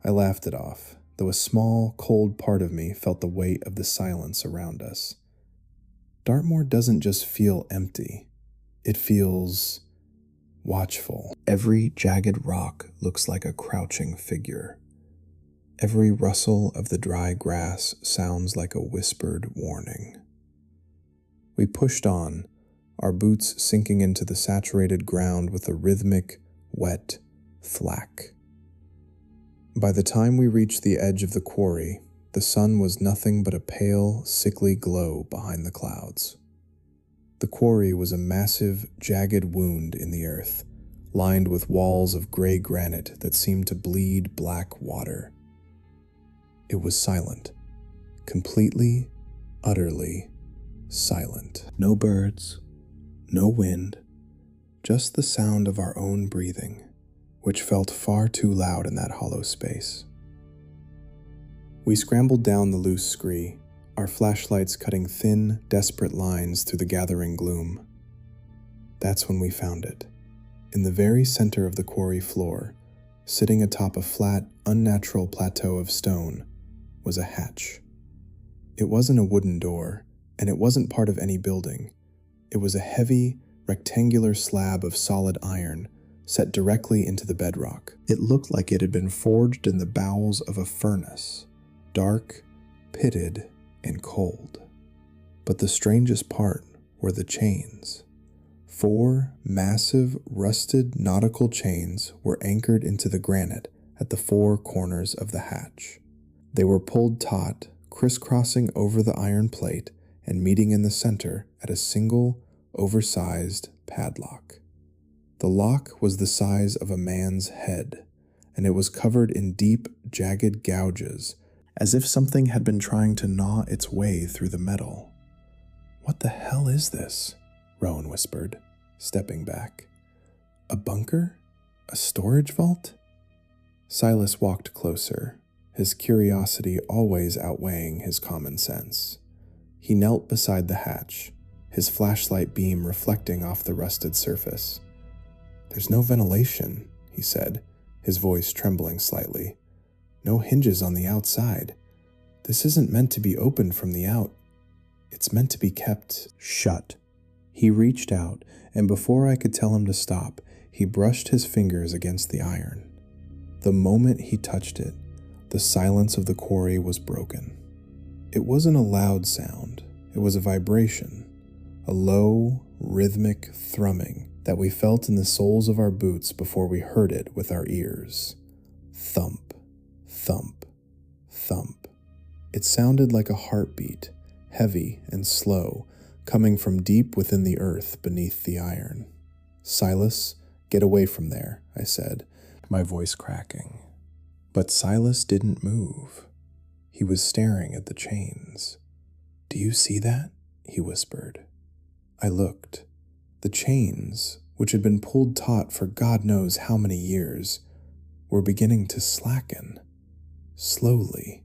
I laughed it off, though a small, cold part of me felt the weight of the silence around us. Dartmoor doesn't just feel empty. It feels watchful. Every jagged rock looks like a crouching figure. Every rustle of the dry grass sounds like a whispered warning. We pushed on, our boots sinking into the saturated ground with a rhythmic, wet thwack. By the time we reached the edge of the quarry, the sun was nothing but a pale, sickly glow behind the clouds. The quarry was a massive, jagged wound in the earth, lined with walls of gray granite that seemed to bleed black water. It was silent, completely, utterly silent. No birds, no wind, just the sound of our own breathing, which felt far too loud in that hollow space. We scrambled down the loose scree, our flashlights cutting thin, desperate lines through the gathering gloom. That's when we found it. In the very center of the quarry floor, sitting atop a flat, unnatural plateau of stone, was a hatch. It wasn't a wooden door, and it wasn't part of any building. It was a heavy, rectangular slab of solid iron set directly into the bedrock. It looked like it had been forged in the bowels of a furnace, dark, pitted, and cold. But the strangest part were the chains. 4 massive, rusted nautical chains were anchored into the granite at the 4 corners of the hatch. They were pulled taut, crisscrossing over the iron plate and meeting in the center at a single, oversized padlock. The lock was the size of a man's head, and it was covered in deep, jagged gouges, as if something had been trying to gnaw its way through the metal. "What the hell is this?" Rowan whispered, stepping back. "A bunker? A storage vault?" Silas walked closer, his curiosity always outweighing his common sense. He knelt beside the hatch, his flashlight beam reflecting off the rusted surface. "There's no ventilation," he said, his voice trembling slightly. "No hinges on the outside. This isn't meant to be opened from the out. It's meant to be kept shut." He reached out, and before I could tell him to stop, he brushed his fingers against the iron. The moment he touched it, the silence of the quarry was broken. It wasn't a loud sound, it was a vibration, a low, rhythmic thrumming that we felt in the soles of our boots before we heard it with our ears. Thump, thump, thump. It sounded like a heartbeat, heavy and slow, coming from deep within the earth beneath the iron. "Silas, get away from there," I said, my voice cracking. But Silas didn't move. He was staring at the chains. "Do you see that?" he whispered. I looked. The chains, which had been pulled taut for God knows how many years, were beginning to slacken. Slowly,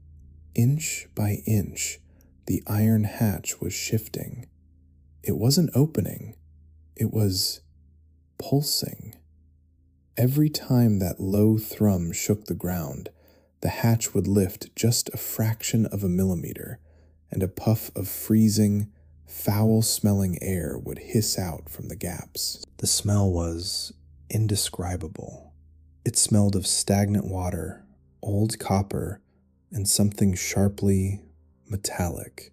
inch by inch, the iron hatch was shifting. It wasn't opening. It was pulsing. Every time that low thrum shook the ground, the hatch would lift just a fraction of a millimeter, and a puff of freezing, foul-smelling air would hiss out from the gaps. The smell was indescribable. It smelled of stagnant water, old copper, and something sharply metallic,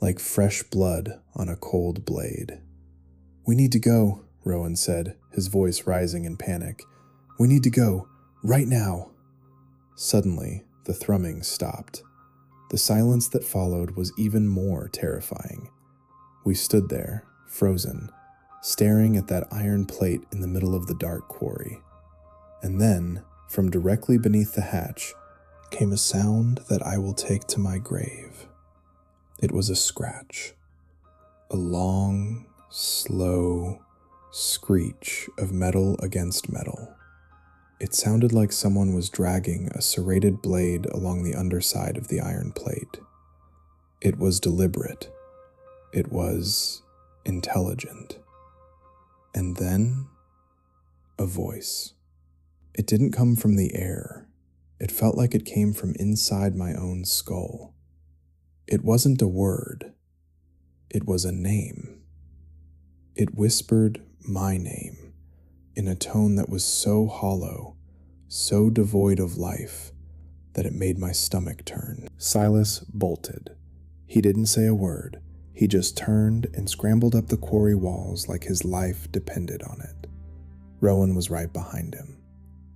like fresh blood on a cold blade. "We need to go," Rowan said, his voice rising in panic. "We need to go, right now." Suddenly, the thrumming stopped. The silence that followed was even more terrifying. We stood there, frozen, staring at that iron plate in the middle of the dark quarry. And then, from directly beneath the hatch, came a sound that I will take to my grave. It was a scratch. A long, slow screech of metal against metal. It sounded like someone was dragging a serrated blade along the underside of the iron plate. It was deliberate. It was intelligent. And then, a voice. It didn't come from the air. It felt like it came from inside my own skull. It wasn't a word. It was a name. It whispered my name in a tone that was so hollow, so devoid of life, that it made my stomach turn. Silas bolted. He didn't say a word. He just turned and scrambled up the quarry walls like his life depended on it. Rowan was right behind him.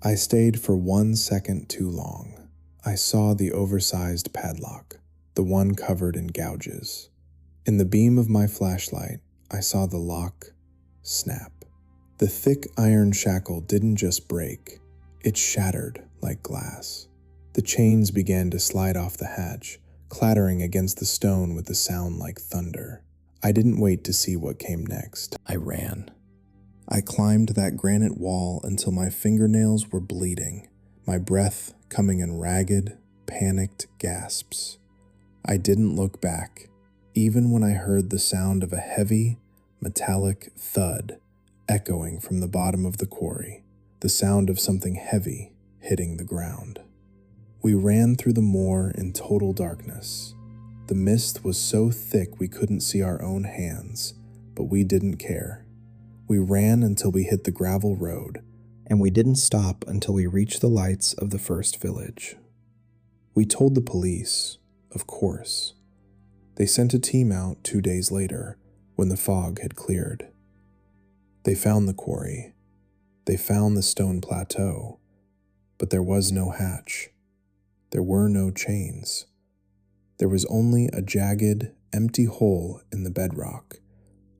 I stayed for 1 second too long. I saw the oversized padlock, the one covered in gouges. In the beam of my flashlight, I saw the lock snap. The thick iron shackle didn't just break, it shattered like glass. The chains began to slide off the hatch, clattering against the stone with a sound like thunder. I didn't wait to see what came next. I ran. I climbed that granite wall until my fingernails were bleeding, my breath coming in ragged, panicked gasps. I didn't look back, even when I heard the sound of a heavy, metallic thud echoing from the bottom of the quarry, the sound of something heavy hitting the ground. We ran through the moor in total darkness. The mist was so thick we couldn't see our own hands, but we didn't care. We ran until we hit the gravel road, and we didn't stop until we reached the lights of the first village. We told the police, of course. They sent a team out 2 days later, when the fog had cleared. They found the quarry. They found the stone plateau, but there was no hatch. There were no chains. There was only a jagged, empty hole in the bedrock,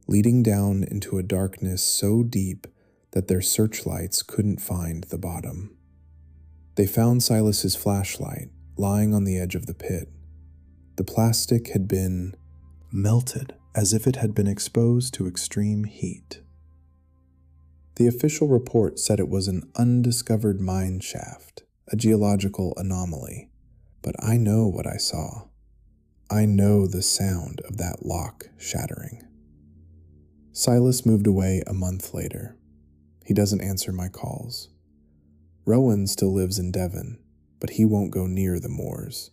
leading down into a darkness so deep that their searchlights couldn't find the bottom. They found Silas's flashlight lying on the edge of the pit. The plastic had been melted as if it had been exposed to extreme heat. The official report said it was an undiscovered mine shaft, a geological anomaly, but I know what I saw. I know the sound of that lock shattering. Silas moved away a month later. He doesn't answer my calls. Rowan still lives in Devon, but he won't go near the moors.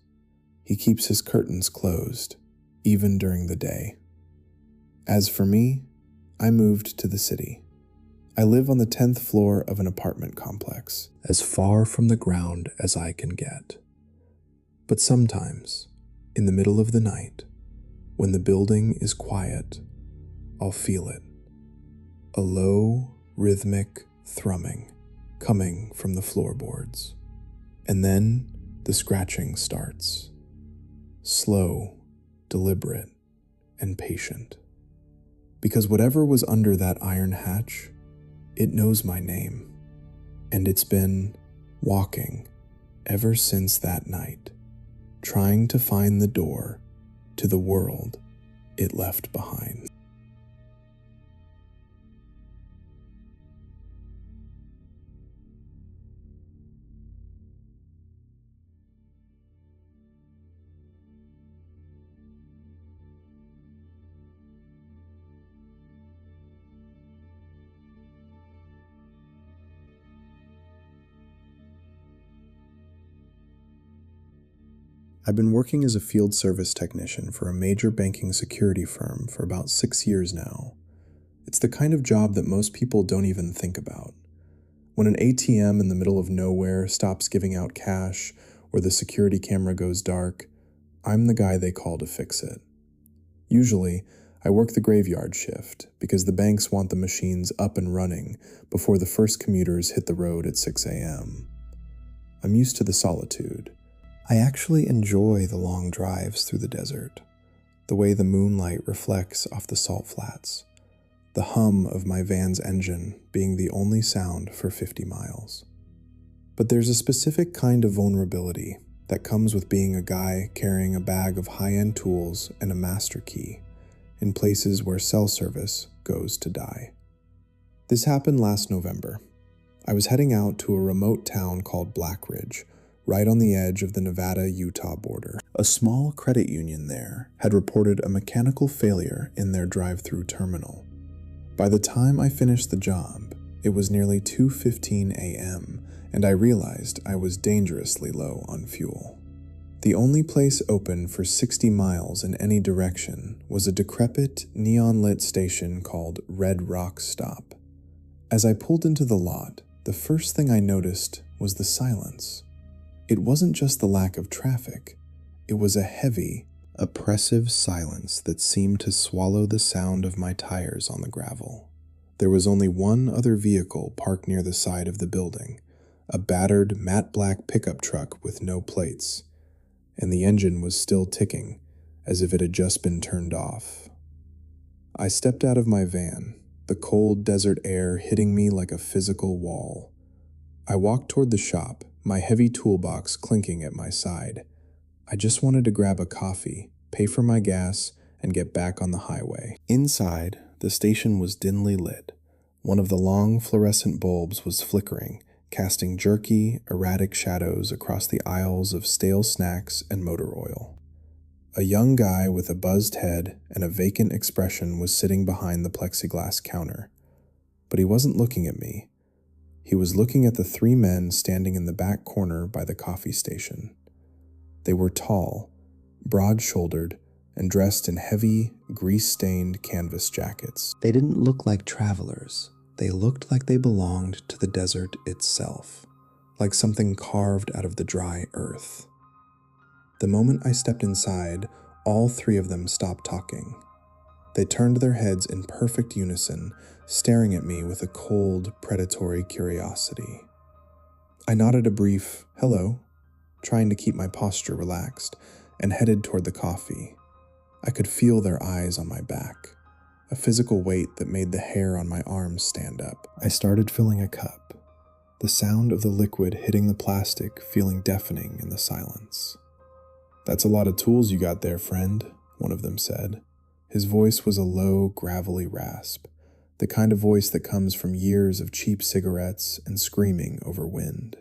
He keeps his curtains closed, even during the day. As for me, I moved to the city. I live on the 10th floor of an apartment complex, as far from the ground as I can get. But sometimes, in the middle of the night, when the building is quiet, I'll feel it. A low, rhythmic thrumming coming from the floorboards. And then the scratching starts. Slow, deliberate, and patient. Because whatever was under that iron hatch, it knows my name. And it's been walking ever since that night, trying to find the door to the world it left behind. I've been working as a field service technician for a major banking security firm for about 6 years now. It's the kind of job that most people don't even think about. When an ATM in the middle of nowhere stops giving out cash or the security camera goes dark, I'm the guy they call to fix it. Usually, I work the graveyard shift because the banks want the machines up and running before the first commuters hit the road at 6 a.m. I'm used to the solitude. I actually enjoy the long drives through the desert, the way the moonlight reflects off the salt flats, the hum of my van's engine being the only sound for 50 miles. But there's a specific kind of vulnerability that comes with being a guy carrying a bag of high-end tools and a master key in places where cell service goes to die. This happened last November. I was heading out to a remote town called Black Ridge, right on the edge of the Nevada-Utah border. A small credit union there had reported a mechanical failure in their drive-through terminal. By the time I finished the job, it was nearly 2:15 a.m., and I realized I was dangerously low on fuel. The only place open for 60 miles in any direction was a decrepit, neon-lit station called Red Rock Stop. As I pulled into the lot, the first thing I noticed was the silence. It wasn't just the lack of traffic. It was a heavy, oppressive silence that seemed to swallow the sound of my tires on the gravel. There was only one other vehicle parked near the side of the building, a battered, matte black pickup truck with no plates, and the engine was still ticking, as if it had just been turned off. I stepped out of my van, the cold desert air hitting me like a physical wall. I walked toward the shop, my heavy toolbox clinking at my side. I just wanted to grab a coffee, pay for my gas, and get back on the highway. Inside, the station was dimly lit. One of the long fluorescent bulbs was flickering, casting jerky, erratic shadows across the aisles of stale snacks and motor oil. A young guy with a buzzed head and a vacant expression was sitting behind the plexiglass counter. But he wasn't looking at me. He was looking at the 3 men standing in the back corner by the coffee station. They were tall, broad-shouldered, and dressed in heavy, grease-stained canvas jackets. They didn't look like travelers. They looked like they belonged to the desert itself, like something carved out of the dry earth. The moment I stepped inside, all 3 of them stopped talking. They turned their heads in perfect unison, staring at me with a cold, predatory curiosity. I nodded a brief hello, trying to keep my posture relaxed, and headed toward the coffee. I could feel their eyes on my back, a physical weight that made the hair on my arms stand up. I started filling a cup, the sound of the liquid hitting the plastic feeling deafening in the silence. "That's a lot of tools you got there, friend," one of them said. His voice was a low, gravelly rasp, the kind of voice that comes from years of cheap cigarettes and screaming over wind.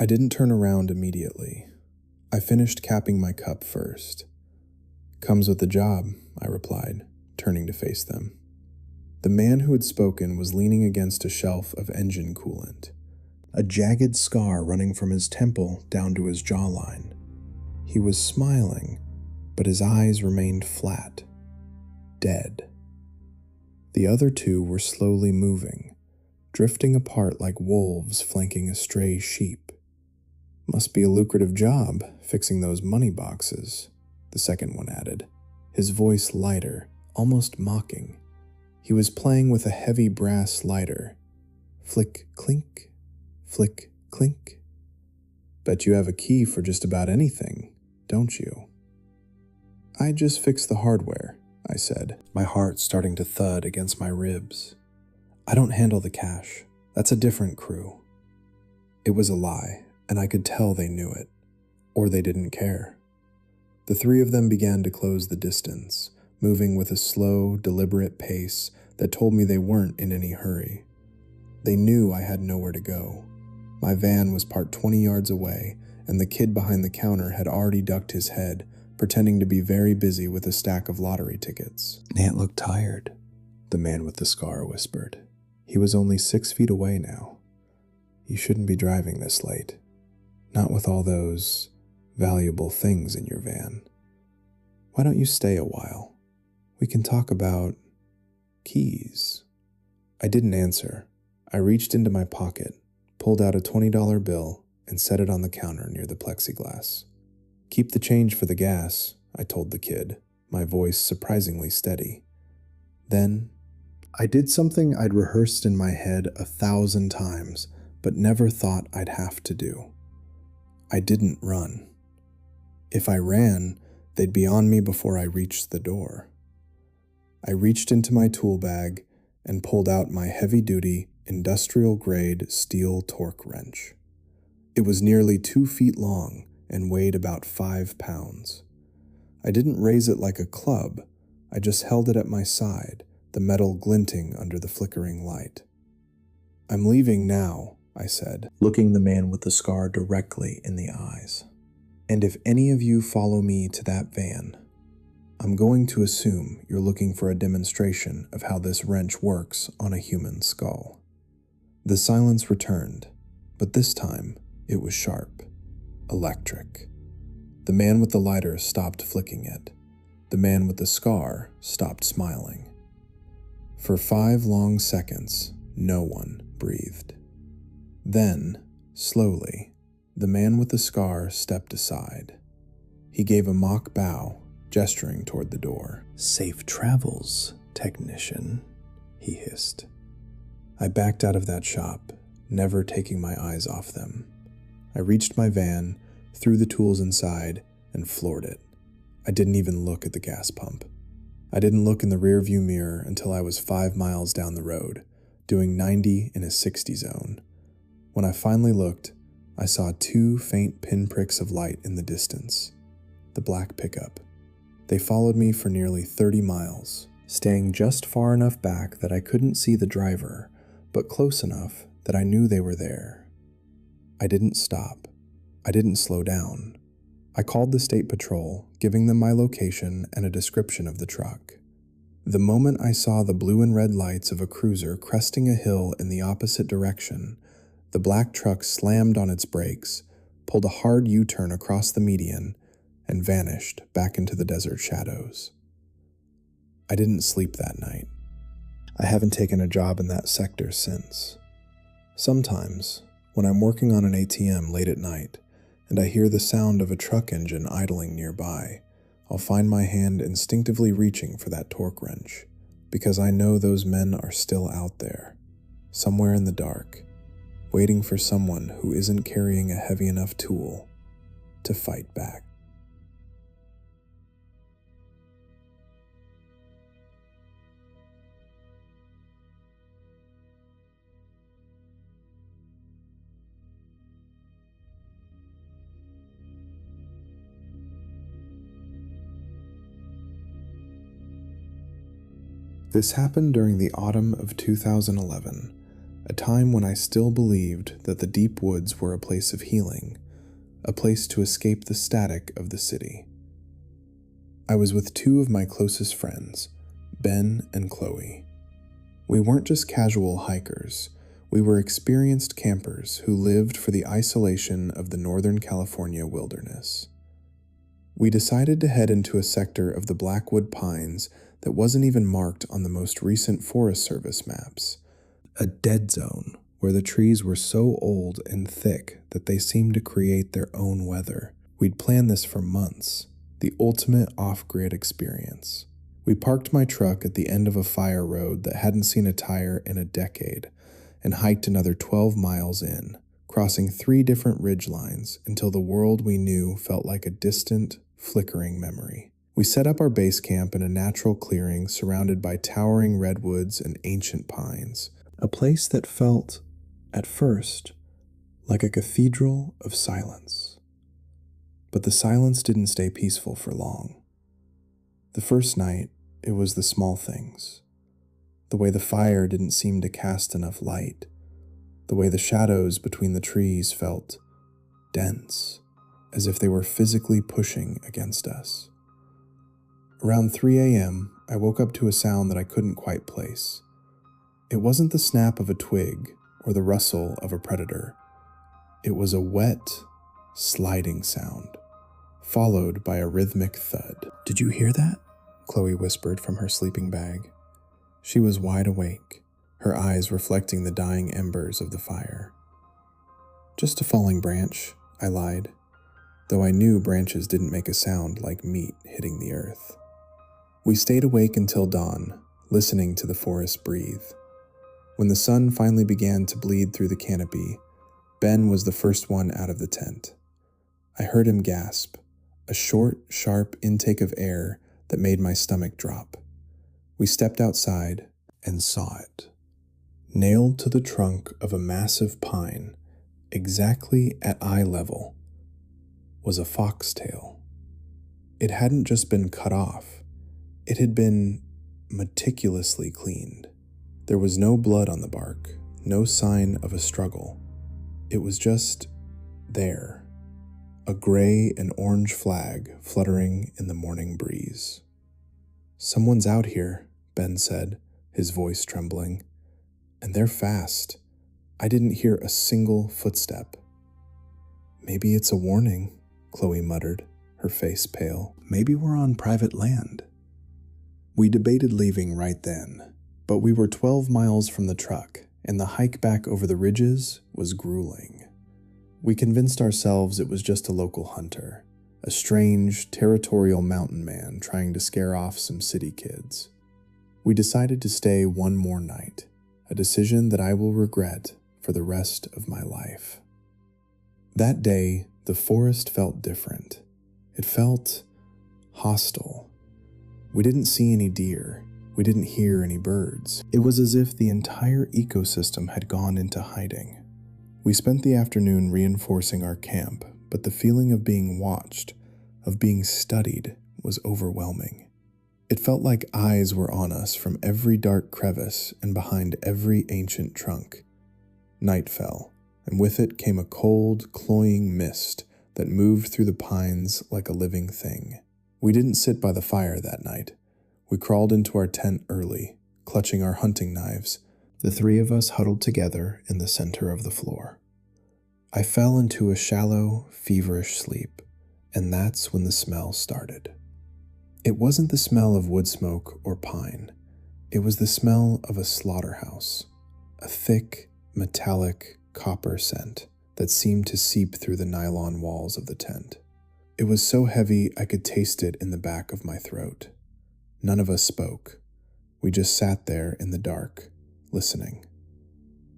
I didn't turn around immediately. I finished capping my cup first. "Comes with the job," I replied, turning to face them. The man who had spoken was leaning against a shelf of engine coolant, a jagged scar running from his temple down to his jawline. He was smiling, but his eyes remained flat, dead. The other two were slowly moving, drifting apart like wolves flanking a stray sheep. "Must be a lucrative job, fixing those money boxes," the second one added, his voice lighter, almost mocking. He was playing with a heavy brass lighter. Flick, clink, flick, clink. "Bet you have a key for just about anything, don't you?" "I just fixed the hardware," I said, my heart starting to thud against my ribs. "I don't handle the cash. That's a different crew." It was a lie, and I could tell they knew it, or they didn't care. The three of them began to close the distance, moving with a slow, deliberate pace that told me they weren't in any hurry. They knew I had nowhere to go. My van was parked 20 yards away, and the kid behind the counter had already ducked his head, pretending to be very busy with a stack of lottery tickets. "Nant looked tired," the man with the scar whispered. He was only 6 feet away now. "You shouldn't be driving this late. Not with all those valuable things in your van. Why don't you stay a while? We can talk about keys." I didn't answer. I reached into my pocket, pulled out a $20 bill, and set it on the counter near the plexiglass. "Keep the change for the gas," I told the kid, my voice surprisingly steady. Then, I did something I'd rehearsed in my head 1,000 times, but never thought I'd have to do. I didn't run. If I ran, they'd be on me before I reached the door. I reached into my tool bag and pulled out my heavy-duty, industrial-grade steel torque wrench. It was nearly 2 feet long and weighed about 5 pounds. I didn't raise it like a club. I just held it at my side, the metal glinting under the flickering light. "I'm leaving now," I said, looking the man with the scar directly in the eyes. "And if any of you follow me to that van, I'm going to assume you're looking for a demonstration of how this wrench works on a human skull." The silence returned, but this time it was sharp, electric. The man with the lighter stopped flicking it. The man with the scar stopped smiling. For 5 long seconds, no one breathed. Then, slowly, the man with the scar stepped aside. He gave a mock bow, gesturing toward the door. "Safe travels, technician," he hissed. I backed out of that shop, never taking my eyes off them. I reached my van, threw the tools inside, and floored it. I didn't even look at the gas pump. I didn't look in the rearview mirror until I was 5 miles down the road, doing 90 in a 60 zone. When I finally looked, I saw 2 faint pinpricks of light in the distance. The black pickup. They followed me for nearly 30 miles, staying just far enough back that I couldn't see the driver, but close enough that I knew they were there. I didn't stop. I didn't slow down. I called the state patrol, giving them my location and a description of the truck. The moment I saw the blue and red lights of a cruiser cresting a hill in the opposite direction, the black truck slammed on its brakes, pulled a hard U-turn across the median, and vanished back into the desert shadows. I didn't sleep that night. I haven't taken a job in that sector since. Sometimes, when I'm working on an ATM late at night, and I hear the sound of a truck engine idling nearby, I'll find my hand instinctively reaching for that torque wrench, because I know those men are still out there, somewhere in the dark, waiting for someone who isn't carrying a heavy enough tool to fight back. This happened during the autumn of 2011, a time when I still believed that the deep woods were a place of healing, a place to escape the static of the city. I was with two of my closest friends, Ben and Chloe. We weren't just casual hikers, we were experienced campers who lived for the isolation of the Northern California wilderness. We decided to head into a sector of the Blackwood Pines that wasn't even marked on the most recent Forest Service maps, a dead zone where the trees were so old and thick that they seemed to create their own weather. We'd planned this for months, the ultimate off-grid experience. We parked my truck at the end of a fire road that hadn't seen a tire in a decade and hiked another 12 miles in, crossing 3 different ridge lines until the world we knew felt like a distant, flickering memory. We set up our base camp in a natural clearing surrounded by towering redwoods and ancient pines, a place that felt, at first, like a cathedral of silence. But the silence didn't stay peaceful for long. The first night, it was the small things. The way the fire didn't seem to cast enough light. The way the shadows between the trees felt dense, as if they were physically pushing against us. Around 3 a.m., I woke up to a sound that I couldn't quite place. It wasn't the snap of a twig or the rustle of a predator. It was a wet, sliding sound, followed by a rhythmic thud. "Did you hear that?" Chloe whispered from her sleeping bag. She was wide awake, her eyes reflecting the dying embers of the fire. "Just a falling branch," I lied, though I knew branches didn't make a sound like meat hitting the earth. We stayed awake until dawn, listening to the forest breathe. When the sun finally began to bleed through the canopy, Ben was the first one out of the tent. I heard him gasp, a short, sharp intake of air that made my stomach drop. We stepped outside and saw it. Nailed to the trunk of a massive pine, exactly at eye level, was a foxtail. It hadn't just been cut off, it had been meticulously cleaned. There was no blood on the bark, no sign of a struggle. It was just there, a gray and orange flag fluttering in the morning breeze. "Someone's out here," Ben said, his voice trembling. "And they're fast. I didn't hear a single footstep." "Maybe it's a warning," Chloe muttered, her face pale. "Maybe we're on private land." We debated leaving right then, but we were 12 miles from the truck, and the hike back over the ridges was grueling. We convinced ourselves it was just a local hunter, a strange, territorial mountain man trying to scare off some city kids. We decided to stay one more night, a decision that I will regret for the rest of my life. That day, the forest felt different. It felt hostile. We didn't see any deer. We didn't hear any birds. It was as if the entire ecosystem had gone into hiding. We spent the afternoon reinforcing our camp, but the feeling of being watched, of being studied, was overwhelming. It felt like eyes were on us from every dark crevice and behind every ancient trunk. Night fell, and with it came a cold, cloying mist that moved through the pines like a living thing. We didn't sit by the fire that night. We crawled into our tent early, clutching our hunting knives, the 3 of us huddled together in the center of the floor. I fell into a shallow, feverish sleep, and that's when the smell started. It wasn't the smell of wood smoke or pine. It was the smell of a slaughterhouse, a thick, metallic copper scent that seemed to seep through the nylon walls of the tent. It was so heavy I could taste it in the back of my throat. None of us spoke. We just sat there in the dark, listening.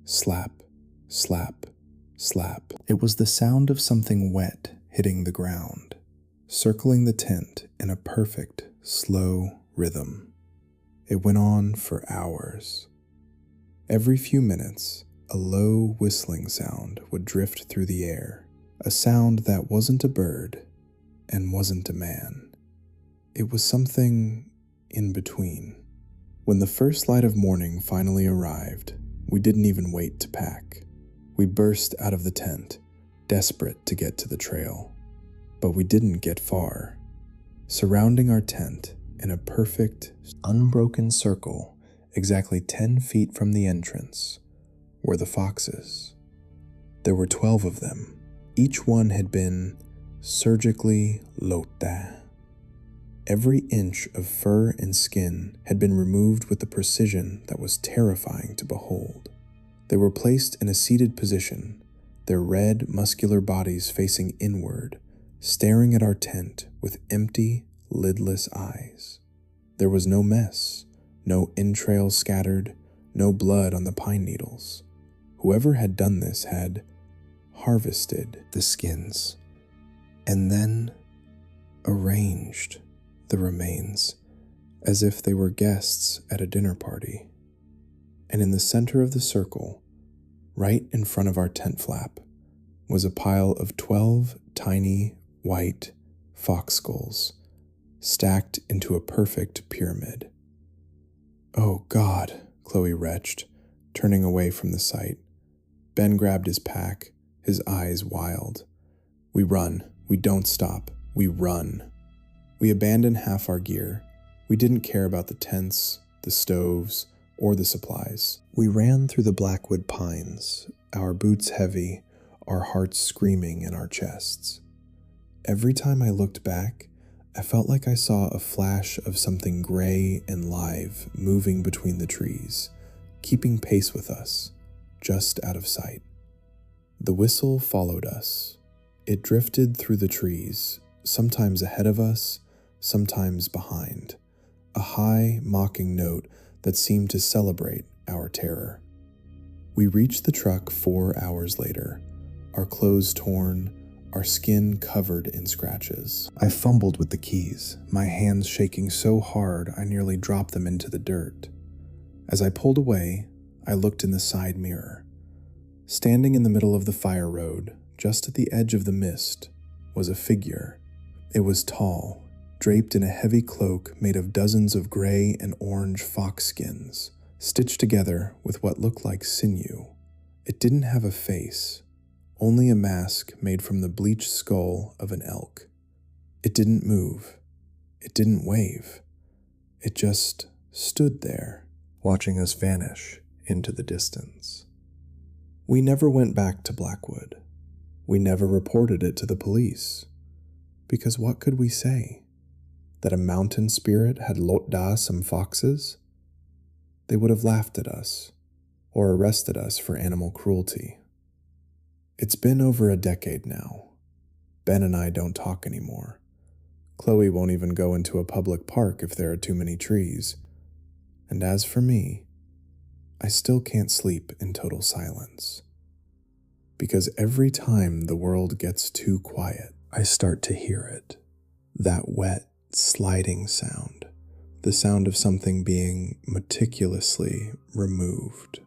Slap, slap, slap. It was the sound of something wet hitting the ground, circling the tent in a perfect, slow rhythm. It went on for hours. Every few minutes, a low whistling sound would drift through the air, a sound that wasn't a bird and wasn't a man. It was something in between. When the first light of morning finally arrived, we didn't even wait to pack. We burst out of the tent, desperate to get to the trail. But we didn't get far. Surrounding our tent in a perfect, unbroken circle, exactly 10 feet from the entrance, were the foxes. There were 12 of them. Each one had been surgically locked. Every inch of fur and skin had been removed with a precision that was terrifying to behold. They were placed in a seated position, their red, muscular bodies facing inward, staring at our tent with empty, lidless eyes. There was no mess, no entrails scattered, no blood on the pine needles. Whoever had done this had harvested the skins and then arranged the remains as if they were guests at a dinner party. And in the center of the circle, right in front of our tent flap, was a pile of 12 tiny white fox skulls stacked into a perfect pyramid. "Oh God," Chloe retched, turning away from the sight. Ben grabbed his pack, his eyes wild. We run. We don't stop. We run. We abandoned half our gear. We didn't care about the tents, the stoves, or the supplies. We ran through the blackwood pines, our boots heavy, our hearts screaming in our chests. Every time I looked back, I felt like I saw a flash of something gray and live moving between the trees, keeping pace with us, just out of sight. The whistle followed us. It drifted through the trees, sometimes ahead of us, sometimes behind, a high, mocking note that seemed to celebrate our terror. We reached the truck 4 hours later, our clothes torn, our skin covered in scratches. I fumbled with the keys, my hands shaking so hard I nearly dropped them into the dirt. As I pulled away, I looked in the side mirror. Standing in the middle of the fire road, just at the edge of the mist, was a figure. It was tall, draped in a heavy cloak made of dozens of gray and orange fox skins, stitched together with what looked like sinew. It didn't have a face, only a mask made from the bleached skull of an elk. It didn't move. It didn't wave. It just stood there, watching us vanish into the distance. We never went back to Blackwood. We never reported it to the police. Because what could we say? That a mountain spirit had lot da some foxes? They would have laughed at us, or arrested us for animal cruelty. It's been over a decade now. Ben and I don't talk anymore. Chloe won't even go into a public park if there are too many trees. And as for me, I still can't sleep in total silence. Because every time the world gets too quiet, I start to hear it. That wet, sliding sound. The sound of something being meticulously removed.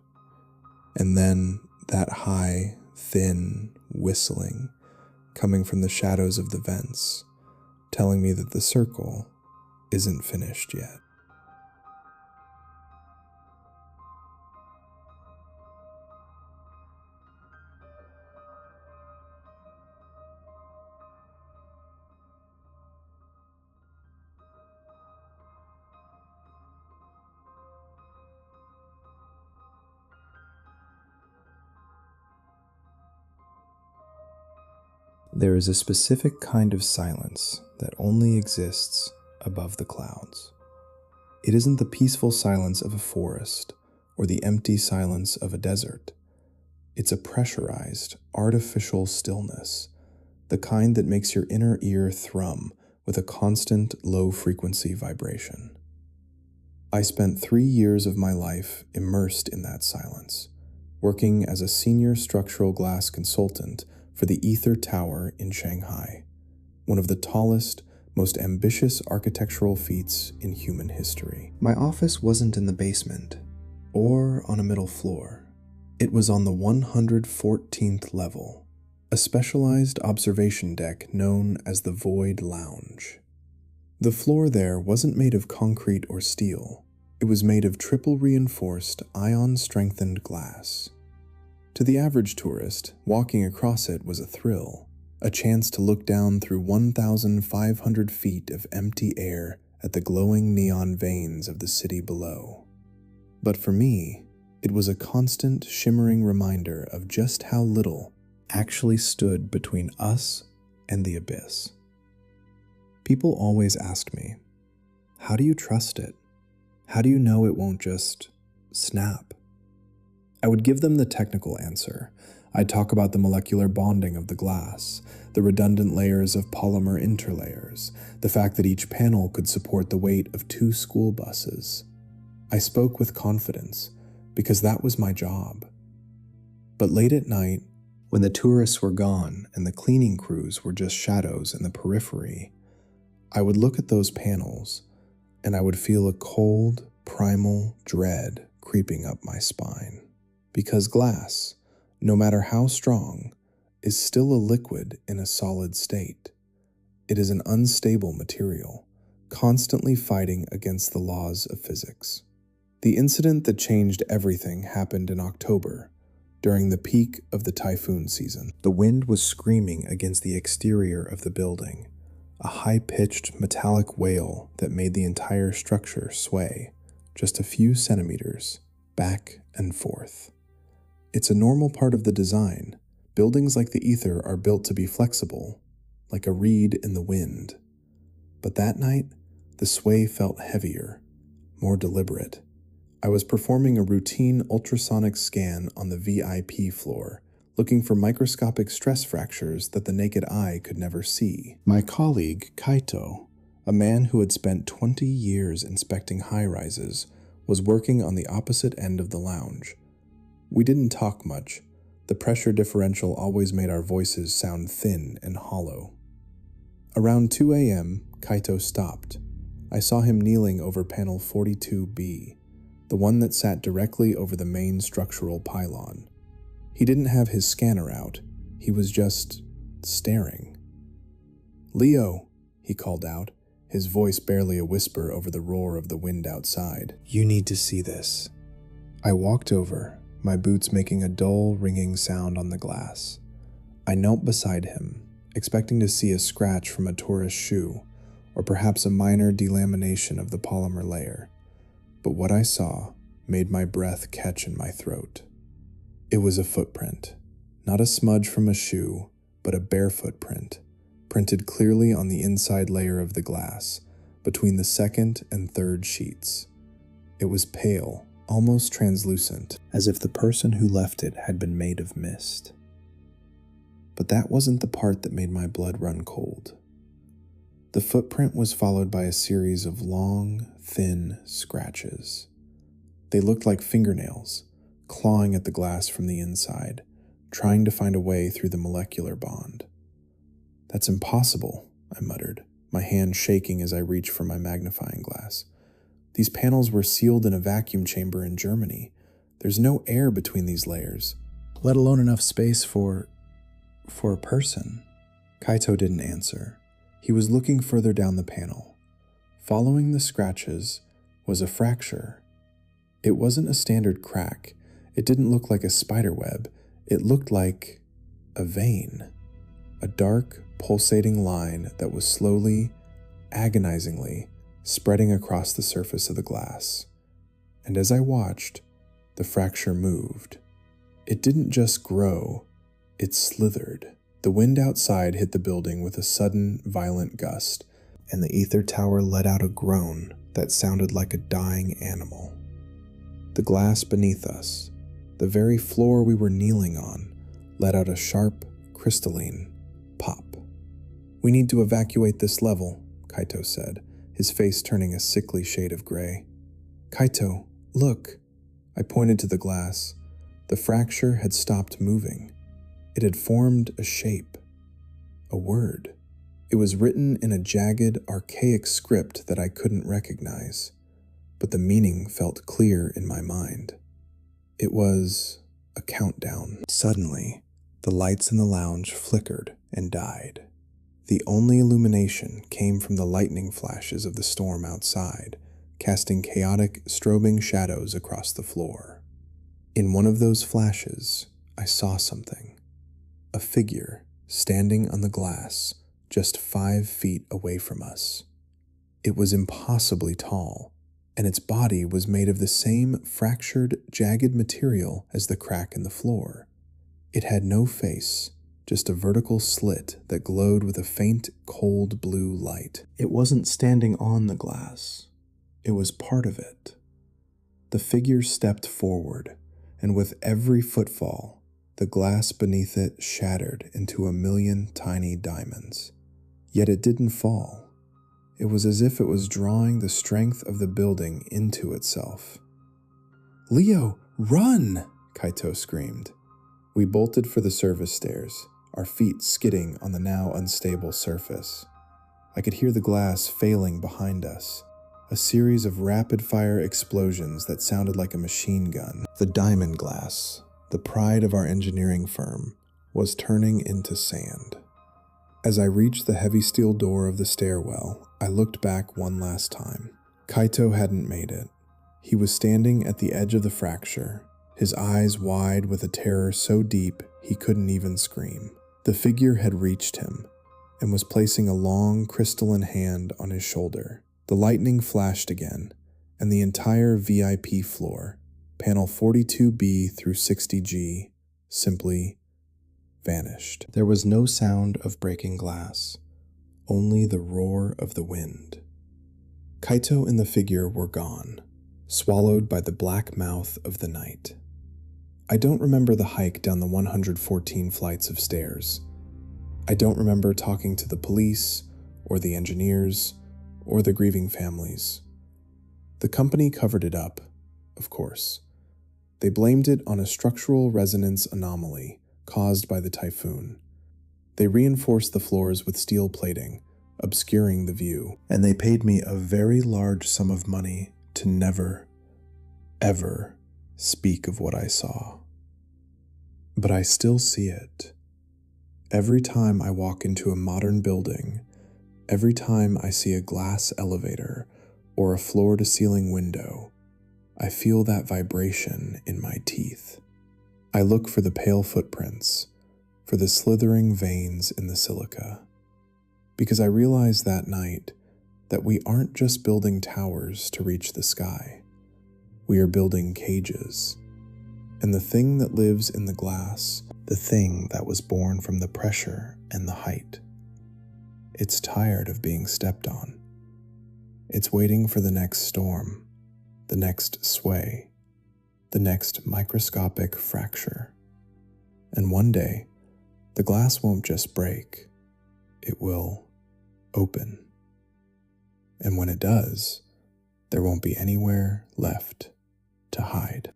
And then that high, thin whistling coming from the shadows of the vents, telling me that the circle isn't finished yet. There is a specific kind of silence that only exists above the clouds. It isn't the peaceful silence of a forest or the empty silence of a desert. It's a pressurized, artificial stillness, the kind that makes your inner ear thrum with a constant low-frequency vibration. I spent 3 years of my life immersed in that silence, working as a senior structural glass consultant for the Ether Tower in Shanghai, one of the tallest, most ambitious architectural feats in human history. My office wasn't in the basement or on a middle floor. It was on the 114th level, a specialized observation deck known as the Void Lounge. The floor there wasn't made of concrete or steel. It was made of triple reinforced, ion-strengthened glass. To the average tourist, walking across it was a thrill, a chance to look down through 1,500 feet of empty air at the glowing neon veins of the city below. But for me, it was a constant, shimmering reminder of just how little actually stood between us and the abyss. People always ask me, how do you trust it? How do you know it won't just snap? I would give them the technical answer. I'd talk about the molecular bonding of the glass, the redundant layers of polymer interlayers, the fact that each panel could support the weight of 2 school buses. I spoke with confidence because that was my job. But late at night, when the tourists were gone and the cleaning crews were just shadows in the periphery, I would look at those panels and I would feel a cold, primal dread creeping up my spine. Because glass, no matter how strong, is still a liquid in a solid state. It is an unstable material, constantly fighting against the laws of physics. The incident that changed everything happened in October, during the peak of the typhoon season. The wind was screaming against the exterior of the building, a high-pitched metallic wail that made the entire structure sway just a few centimeters back and forth. It's a normal part of the design. Buildings like the Ether are built to be flexible, like a reed in the wind. But that night, the sway felt heavier, more deliberate. I was performing a routine ultrasonic scan on the VIP floor, looking for microscopic stress fractures that the naked eye could never see. My colleague, Kaito, a man who had spent 20 years inspecting high-rises, was working on the opposite end of the lounge. We didn't talk much. The pressure differential always made our voices sound thin and hollow. Around 2 a.m., Kaito stopped. I saw him kneeling over panel 42B, the one that sat directly over the main structural pylon. He didn't have his scanner out. He was just staring. "Leo," he called out, his voice barely a whisper over the roar of the wind outside. "You need to see this." I walked over, my boots making a dull, ringing sound on the glass. I knelt beside him, expecting to see a scratch from a tourist's shoe, or perhaps a minor delamination of the polymer layer. But what I saw made my breath catch in my throat. It was a footprint, not a smudge from a shoe, but a bare footprint, printed clearly on the inside layer of the glass, between the second and third sheets. It was pale, almost translucent, as if the person who left it had been made of mist. But that wasn't the part that made my blood run cold. The footprint was followed by a series of long, thin scratches. They looked like fingernails, clawing at the glass from the inside, trying to find a way through the molecular bond. "That's impossible," I muttered, my hand shaking as I reached for my magnifying glass. "These panels were sealed in a vacuum chamber in Germany. There's no air between these layers, let alone enough space for a person." Kaito didn't answer. He was looking further down the panel. Following the scratches was a fracture. It wasn't a standard crack. It didn't look like a spider web. It looked like a vein, a dark, pulsating line that was slowly, agonizingly spreading across the surface of the glass. And as I watched, the fracture moved. It didn't just grow, it slithered. The wind outside hit the building with a sudden, violent gust, and the ether tower let out a groan that sounded like a dying animal. The glass beneath us, the very floor we were kneeling on, let out a sharp, crystalline pop. "We need to evacuate this level," Kaito said, his face turning a sickly shade of gray. "Kaito, look." I pointed to the glass. The fracture had stopped moving. It had formed a shape, a word. It was written in a jagged, archaic script that I couldn't recognize, but the meaning felt clear in my mind. It was a countdown. Suddenly, the lights in the lounge flickered and died. The only illumination came from the lightning flashes of the storm outside, casting chaotic, strobing shadows across the floor. In one of those flashes, I saw something. A figure standing on the glass just 5 feet away from us. It was impossibly tall, and its body was made of the same fractured, jagged material as the crack in the floor. It had no face, just a vertical slit that glowed with a faint, cold blue light. It wasn't standing on the glass. It was part of it. The figure stepped forward, and with every footfall, the glass beneath it shattered into a million tiny diamonds. Yet it didn't fall. It was as if it was drawing the strength of the building into itself. "Leo, run!" Kaito screamed. We bolted for the service stairs, our feet skidding on the now unstable surface. I could hear the glass failing behind us, a series of rapid-fire explosions that sounded like a machine gun. The diamond glass, the pride of our engineering firm, was turning into sand. As I reached the heavy steel door of the stairwell, I looked back one last time. Kaito hadn't made it. He was standing at the edge of the fracture, his eyes wide with a terror so deep he couldn't even scream. The figure had reached him and was placing a long, crystalline hand on his shoulder. The lightning flashed again, and the entire VIP floor, panel 42B through 60G, simply vanished. There was no sound of breaking glass, only the roar of the wind. Kaito and the figure were gone, swallowed by the black mouth of the night. I don't remember the hike down the 114 flights of stairs. I don't remember talking to the police, or the engineers, or the grieving families. The company covered it up, of course. They blamed it on a structural resonance anomaly caused by the typhoon. They reinforced the floors with steel plating, obscuring the view, and they paid me a very large sum of money to never, ever speak of what I saw. But I still see it. Every time I walk into a modern building, every time I see a glass elevator or a floor-to-ceiling window, I feel that vibration in my teeth. I look for the pale footprints, for the slithering veins in the silica, because I realized that night that we aren't just building towers to reach the sky. We are building cages, and the thing that lives in the glass, the thing that was born from the pressure and the height, it's tired of being stepped on. It's waiting for the next storm, the next sway, the next microscopic fracture. And one day, the glass won't just break, it will open. And when it does, there won't be anywhere left to hide.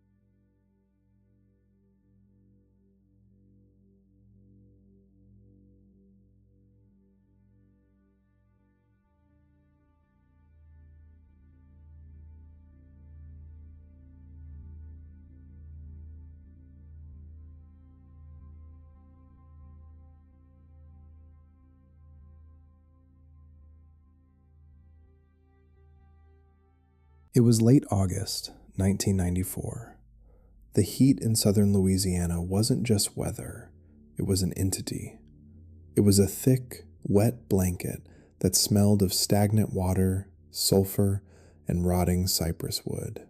It was late August, 1994. The heat in southern Louisiana wasn't just weather, it was an entity. It was a thick, wet blanket that smelled of stagnant water, sulfur, and rotting cypress wood.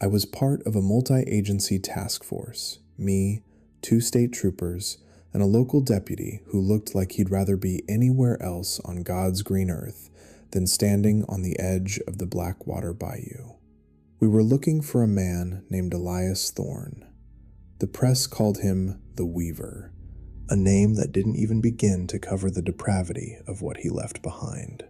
I was part of a multi-agency task force, me, 2 state troopers, and a local deputy who looked like he'd rather be anywhere else on God's green earth than standing on the edge of the Blackwater Bayou. We were looking for a man named Elias Thorne. The press called him the Weaver, a name that didn't even begin to cover the depravity of what he left behind.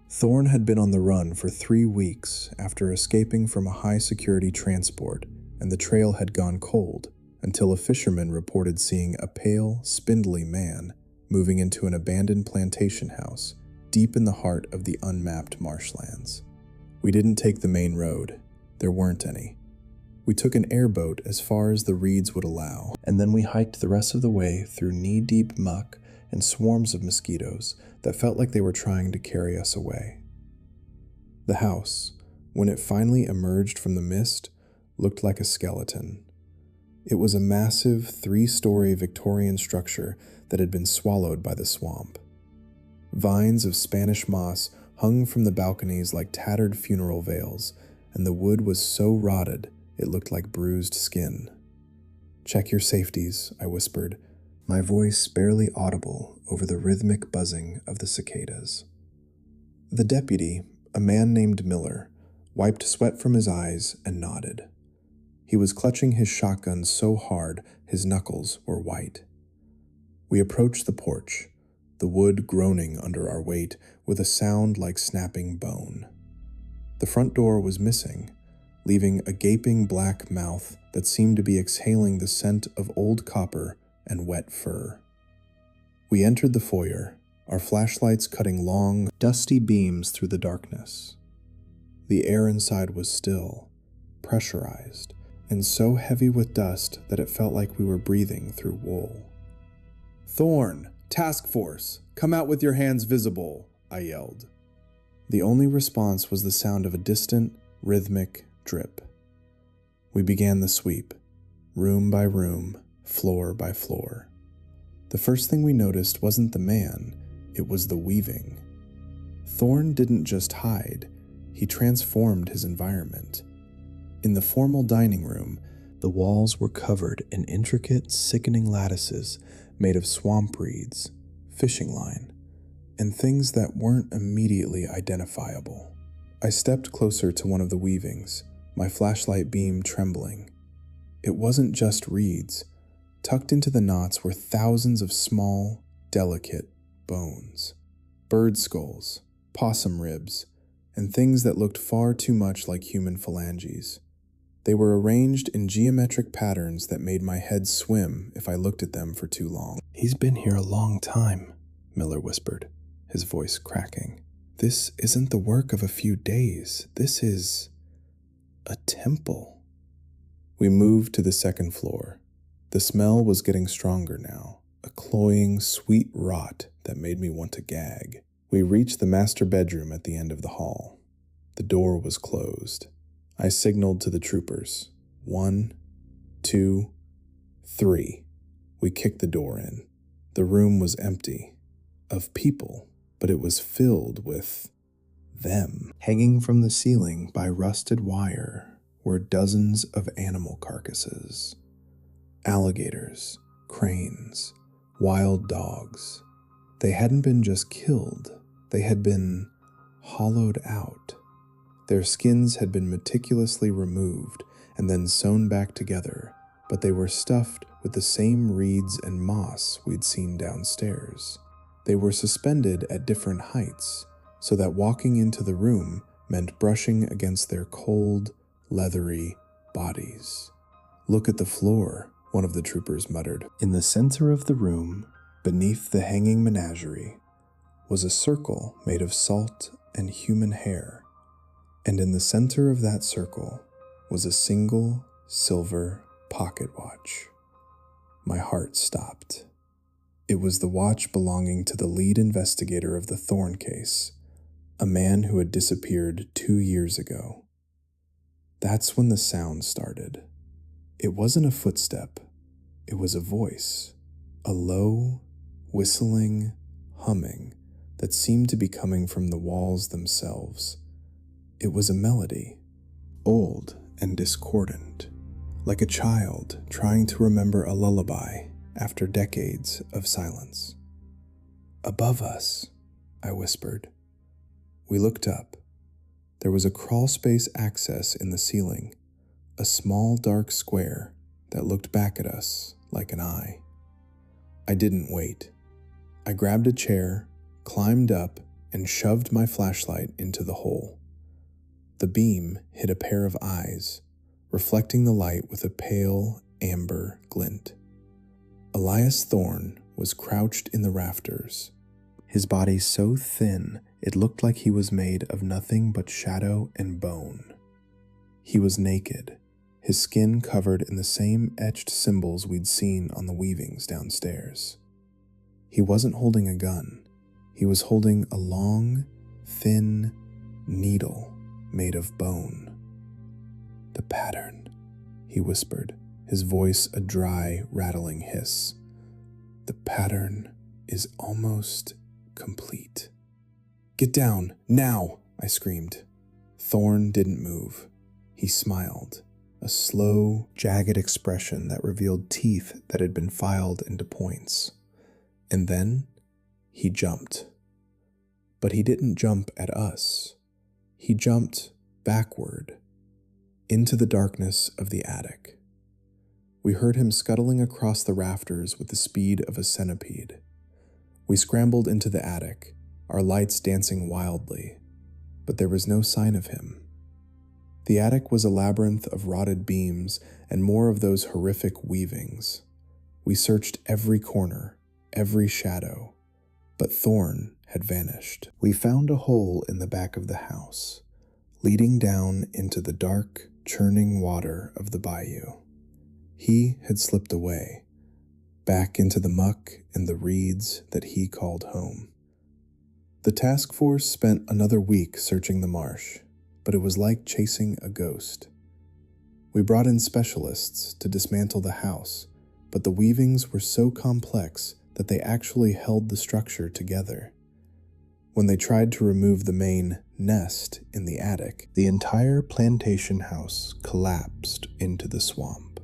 Thorne had been on the run for 3 weeks after escaping from a high-security transport, and the trail had gone cold until a fisherman reported seeing a pale, spindly man moving into an abandoned plantation house deep in the heart of the unmapped marshlands. We didn't take the main road. There weren't any. We took an airboat as far as the reeds would allow, and then we hiked the rest of the way through knee-deep muck and swarms of mosquitoes that felt like they were trying to carry us away. The house, when it finally emerged from the mist, looked like a skeleton. It was a massive 3-story Victorian structure that had been swallowed by the swamp. Vines of Spanish moss hung from the balconies like tattered funeral veils, and the wood was so rotted it looked like bruised skin. "Check your safeties," I whispered, my voice barely audible over the rhythmic buzzing of the cicadas. The deputy, a man named Miller, wiped sweat from his eyes and nodded. He was clutching his shotgun so hard his knuckles were white. We approached the porch, the wood groaning under our weight with a sound like snapping bone. The front door was missing, leaving a gaping black mouth that seemed to be exhaling the scent of old copper and wet fur. We entered the foyer, our flashlights cutting long, dusty beams through the darkness. The air inside was still, pressurized, and so heavy with dust that it felt like we were breathing through wool. "Thorn, task force, come out with your hands visible," I yelled. The only response was the sound of a distant, rhythmic drip. We began the sweep, room by room, floor by floor. The first thing we noticed wasn't the man, it was the weaving. Thorn didn't just hide, he transformed his environment. In the formal dining room, the walls were covered in intricate, sickening lattices made of swamp reeds, fishing line, and things that weren't immediately identifiable. I stepped closer to one of the weavings, my flashlight beam trembling. It wasn't just reeds. Tucked into the knots were thousands of small, delicate bones. Bird skulls, possum ribs, and things that looked far too much like human phalanges. They were arranged in geometric patterns that made my head swim if I looked at them for too long. "He's been here a long time," Miller whispered, his voice cracking. "This isn't the work of a few days. This is a temple." We moved to the second floor. The smell was getting stronger now, a cloying, sweet rot that made me want to gag. We reached the master bedroom at the end of the hall. The door was closed. I signaled to the troopers. 1, 2, 3. We kicked the door in. The room was empty, of people, but it was filled with them. Hanging from the ceiling by rusted wire were dozens of animal carcasses. Alligators, cranes, wild dogs. They hadn't been just killed, they had been hollowed out. Their skins had been meticulously removed and then sewn back together, but they were stuffed with the same reeds and moss we'd seen downstairs. They were suspended at different heights, so that walking into the room meant brushing against their cold, leathery bodies. "Look at the floor," one of the troopers muttered. In the center of the room, beneath the hanging menagerie, was a circle made of salt and human hair. And in the center of that circle was a single silver pocket watch. My heart stopped. It was the watch belonging to the lead investigator of the Thorn case, a man who had disappeared 2 years ago. That's when the sound started. It wasn't a footstep. It was a voice, a low, whistling, humming that seemed to be coming from the walls themselves. It was a melody, old and discordant, like a child trying to remember a lullaby after decades of silence. "Above us," I whispered. We looked up. There was a crawlspace access in the ceiling, a small dark square that looked back at us like an eye. I didn't wait. I grabbed a chair, climbed up, and shoved my flashlight into the hole. The beam hit a pair of eyes, reflecting the light with a pale, amber glint. Elias Thorn was crouched in the rafters, his body so thin it looked like he was made of nothing but shadow and bone. He was naked, his skin covered in the same etched symbols we'd seen on the weavings downstairs. He wasn't holding a gun. He was holding a long, thin needle, made of bone. "The pattern," he whispered, his voice a dry, rattling hiss. "The pattern is almost complete." "Get down, now!" I screamed. Thorn didn't move. He smiled, a slow, jagged expression that revealed teeth that had been filed into points. And then he jumped. But he didn't jump at us. He jumped backward, into the darkness of the attic. We heard him scuttling across the rafters with the speed of a centipede. We scrambled into the attic, our lights dancing wildly, but there was no sign of him. The attic was a labyrinth of rotted beams and more of those horrific weavings. We searched every corner, every shadow, but Thorn had vanished. We found a hole in the back of the house, leading down into the dark, churning water of the bayou. He had slipped away, back into the muck and the reeds that he called home. The task force spent another week searching the marsh, but it was like chasing a ghost. We brought in specialists to dismantle the house, but the weavings were so complex that they actually held the structure together. When they tried to remove the main nest in the attic, the entire plantation house collapsed into the swamp,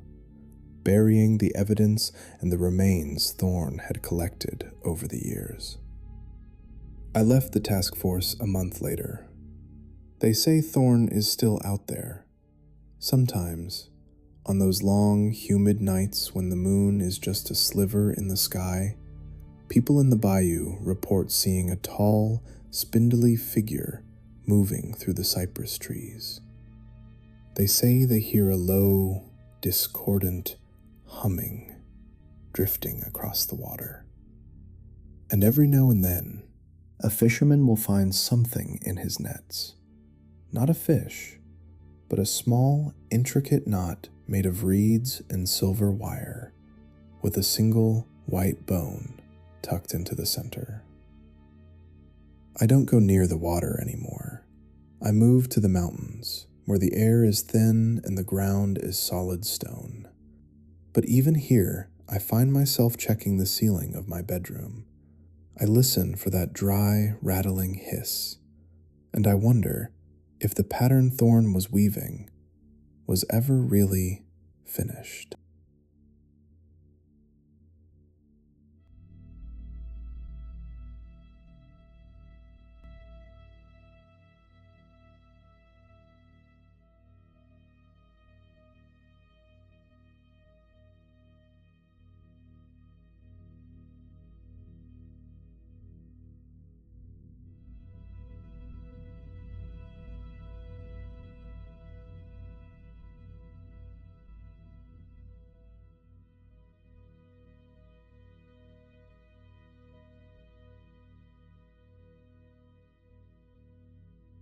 burying the evidence and the remains Thorn had collected over the years. I left the task force a month later. They say Thorn is still out there. Sometimes, on those long, humid nights when the moon is just a sliver in the sky, people in the bayou report seeing a tall, spindly figure moving through the cypress trees. They say they hear a low, discordant humming drifting across the water. And every now and then, a fisherman will find something in his nets. Not a fish, but a small, intricate knot made of reeds and silver wire, with a single white bone tucked into the center. I don't go near the water anymore. I move to the mountains, where the air is thin and the ground is solid stone. But even here, I find myself checking the ceiling of my bedroom. I listen for that dry, rattling hiss, and I wonder if the pattern Thorn was weaving was ever really finished.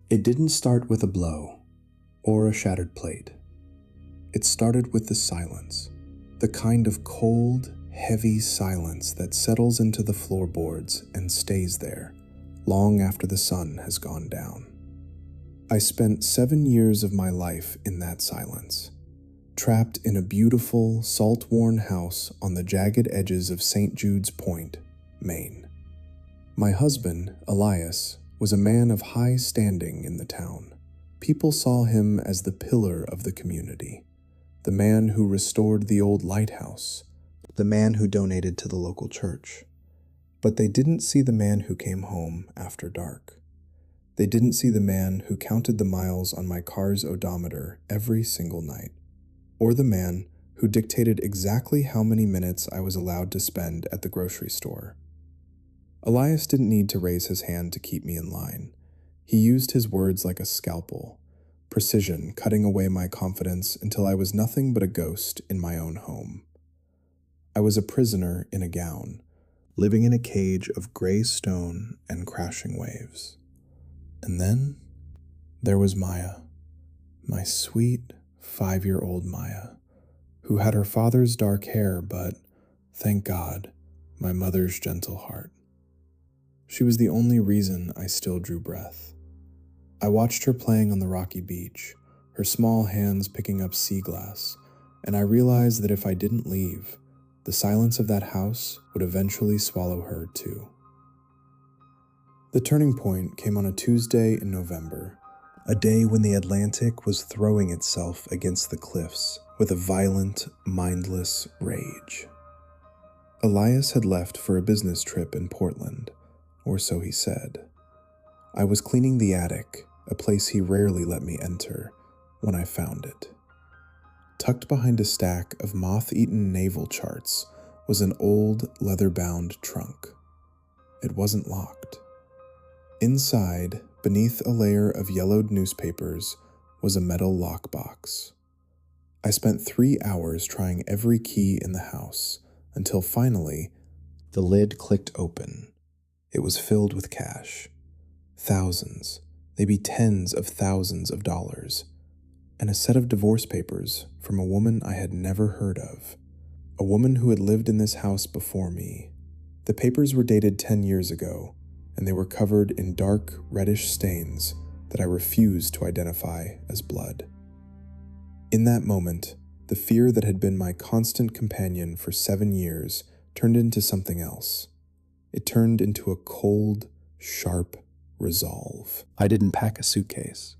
It didn't start with a blow or a shattered plate. It started with the silence, the kind of cold, heavy silence that settles into the floorboards and stays there long after the sun has gone down. I spent 7 years of my life in that silence, trapped in a beautiful, salt-worn house on the jagged edges of St. Jude's Point, Maine. My husband, Elias, was a man of high standing in the town. People saw him as the pillar of the community, the man who restored the old lighthouse, the man who donated to the local church. But they didn't see the man who came home after dark. They didn't see the man who counted the miles on my car's odometer every single night, or the man who dictated exactly how many minutes I was allowed to spend at the grocery store. Elias didn't need to raise his hand to keep me in line. He used his words like a scalpel, precision cutting away my confidence until I was nothing but a ghost in my own home. I was a prisoner in a gown, living in a cage of gray stone and crashing waves. And then there was Maya, my sweet 5-year-old Maya, who had her father's dark hair, but, thank God, my mother's gentle heart. She was the only reason I still drew breath. I watched her playing on the rocky beach, her small hands picking up sea glass, and I realized that if I didn't leave, the silence of that house would eventually swallow her too. The turning point came on a Tuesday in November, a day when the Atlantic was throwing itself against the cliffs with a violent, mindless rage. Elias had left for a business trip in Portland, or so he said. I was cleaning the attic, a place he rarely let me enter, when I found it. Tucked behind a stack of moth-eaten naval charts was an old, leather-bound trunk. It wasn't locked. Inside, beneath a layer of yellowed newspapers, was a metal lockbox. I spent 3 hours trying every key in the house, until finally, the lid clicked open. It was filled with cash. Thousands, maybe tens of thousands of dollars, and a set of divorce papers from a woman I had never heard of, a woman who had lived in this house before me. The papers were dated 10 years ago, and they were covered in dark, reddish stains that I refused to identify as blood. In that moment, the fear that had been my constant companion for 7 years turned into something else. It turned into a cold, sharp resolve. I didn't pack a suitcase.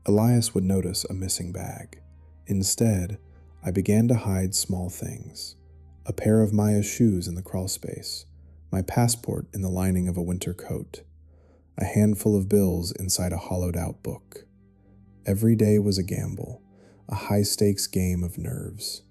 Elias would notice a missing bag. Instead, I began to hide small things. A pair of Maya's shoes in the crawlspace, my passport in the lining of a winter coat, a handful of bills inside a hollowed-out book. Every day was a gamble, a high-stakes game of nerves.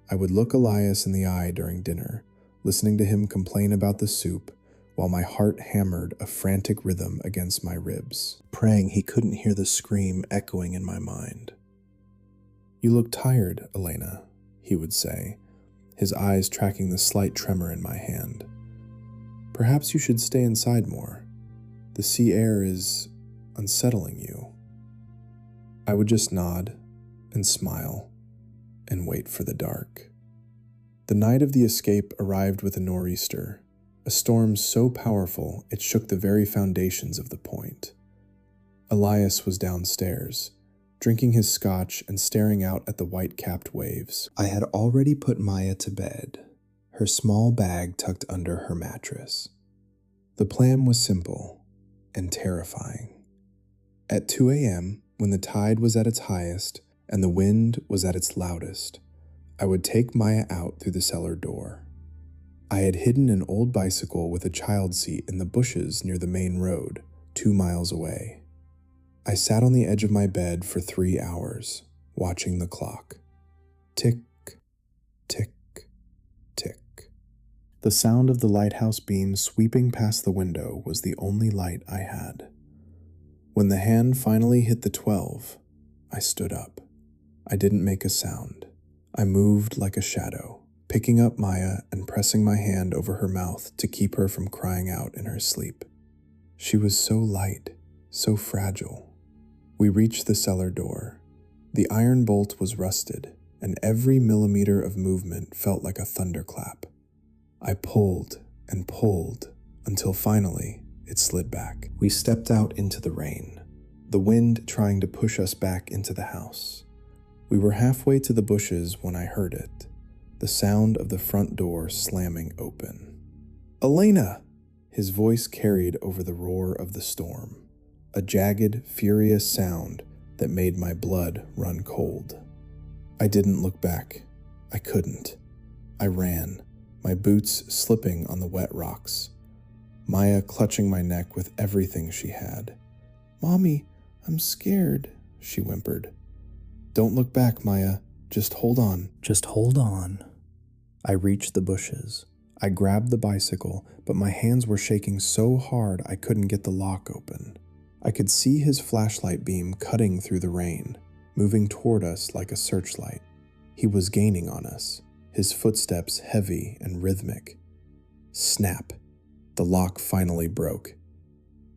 I would look Elias in the eye during dinner, listening to him complain about the soup, while my heart hammered a frantic rhythm against my ribs, praying he couldn't hear the scream echoing in my mind. "You look tired, Elena," he would say, his eyes tracking the slight tremor in my hand. "Perhaps you should stay inside more. The sea air is unsettling you." I would just nod and smile and wait for the dark. The night of the escape arrived with a nor'easter, a storm so powerful it shook the very foundations of the point. Elias was downstairs, drinking his scotch and staring out at the white-capped waves. I had already put Maya to bed, her small bag tucked under her mattress. The plan was simple and terrifying. At 2 a.m., when the tide was at its highest and the wind was at its loudest, I would take Maya out through the cellar door. I had hidden an old bicycle with a child seat in the bushes near the main road, 2 miles away. I sat on the edge of my bed for 3 hours, watching the clock. Tick, tick, tick. The sound of the lighthouse beam sweeping past the window was the only light I had. When the hand finally hit the 12, I stood up. I didn't make a sound. I moved like a shadow, picking up Maya and pressing my hand over her mouth to keep her from crying out in her sleep. She was so light, so fragile. We reached the cellar door. The iron bolt was rusted, and every millimeter of movement felt like a thunderclap. I pulled and pulled until finally it slid back. We stepped out into the rain, the wind trying to push us back into the house. We were halfway to the bushes when I heard it, the sound of the front door slamming open. "Elena!" His voice carried over the roar of the storm, a jagged, furious sound that made my blood run cold. I didn't look back. I couldn't. I ran, my boots slipping on the wet rocks, Maya clutching my neck with everything she had. "Mommy, I'm scared," she whimpered. "Don't look back, Maya. Just hold on." Just hold on. I reached the bushes. I grabbed the bicycle, but my hands were shaking so hard I couldn't get the lock open. I could see his flashlight beam cutting through the rain, moving toward us like a searchlight. He was gaining on us, his footsteps heavy and rhythmic. Snap! The lock finally broke.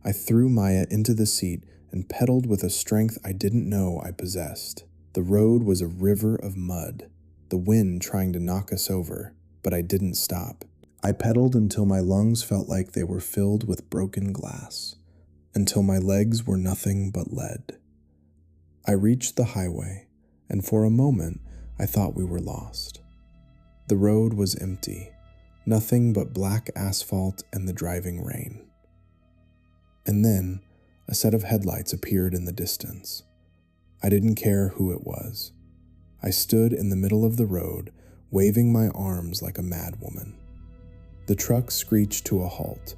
I threw Maya into the seat and pedaled with a strength I didn't know I possessed. The road was a river of mud, the wind trying to knock us over, but I didn't stop. I pedaled until my lungs felt like they were filled with broken glass. until my legs were nothing but lead. I reached the highway, and for a moment I thought we were lost. The road was empty, nothing but black asphalt and the driving rain. And then a set of headlights appeared in the distance. I didn't care who it was. I stood in the middle of the road, waving my arms like a madwoman. The truck screeched to a halt,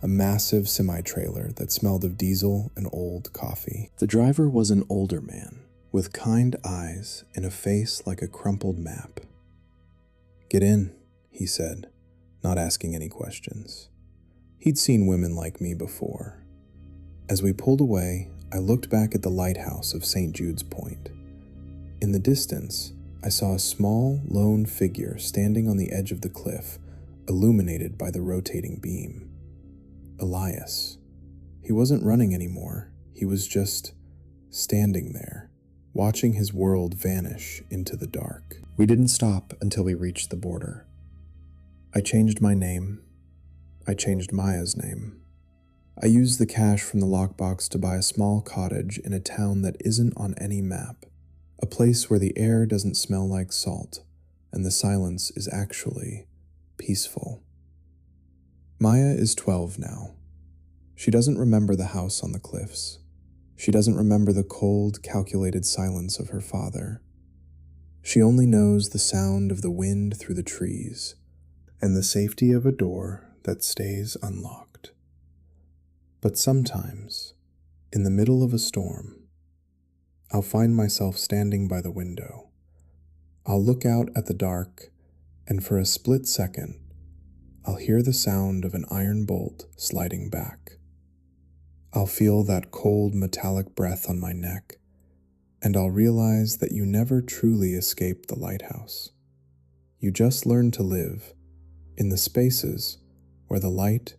a massive semi-trailer that smelled of diesel and old coffee. The driver was an older man, with kind eyes and a face like a crumpled map. "Get in," he said, not asking any questions. He'd seen women like me before. As we pulled away, I looked back at the lighthouse of St. Jude's Point. In the distance, I saw a small, lone figure standing on the edge of the cliff, illuminated by the rotating beam. Elias. He wasn't running anymore. He was just standing there, watching his world vanish into the dark. We didn't stop until we reached the border. I changed my name. I changed Maya's name. I used the cash from the lockbox to buy a small cottage in a town that isn't on any map, a place where the air doesn't smell like salt, and the silence is actually peaceful. Maya is 12 now. She doesn't remember the house on the cliffs. She doesn't remember the cold, calculated silence of her father. She only knows the sound of the wind through the trees and the safety of a door that stays unlocked. But sometimes, in the middle of a storm, I'll find myself standing by the window. I'll look out at the dark, and for a split second, I'll hear the sound of an iron bolt sliding back. I'll feel that cold metallic breath on my neck, and I'll realize that you never truly escape the lighthouse. You just learn to live in the spaces where the light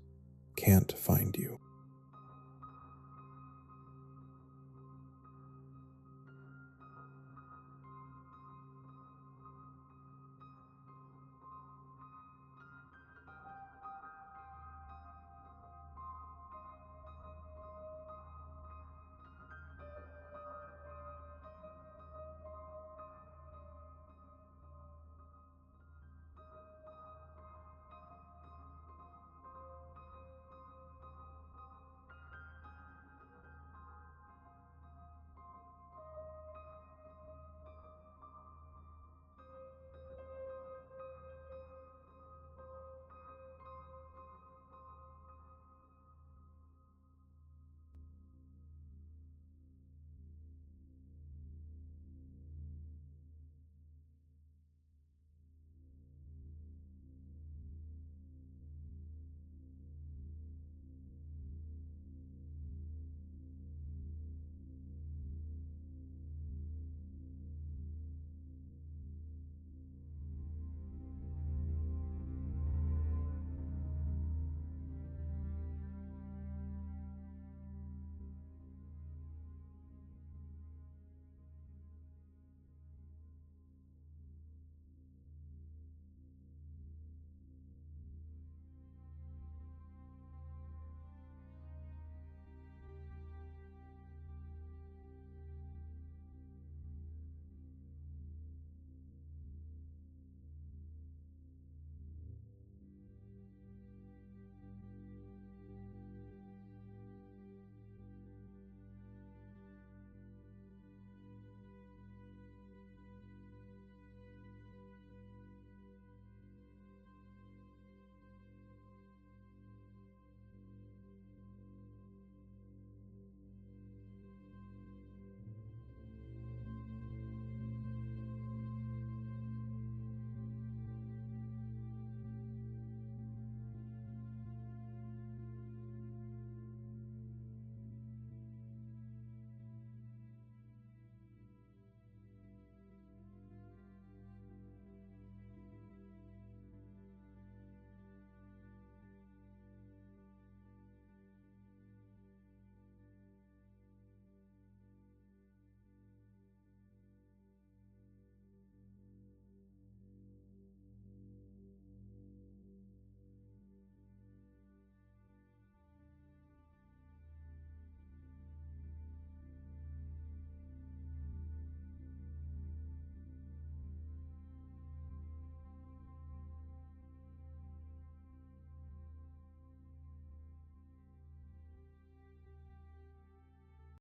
can't find you.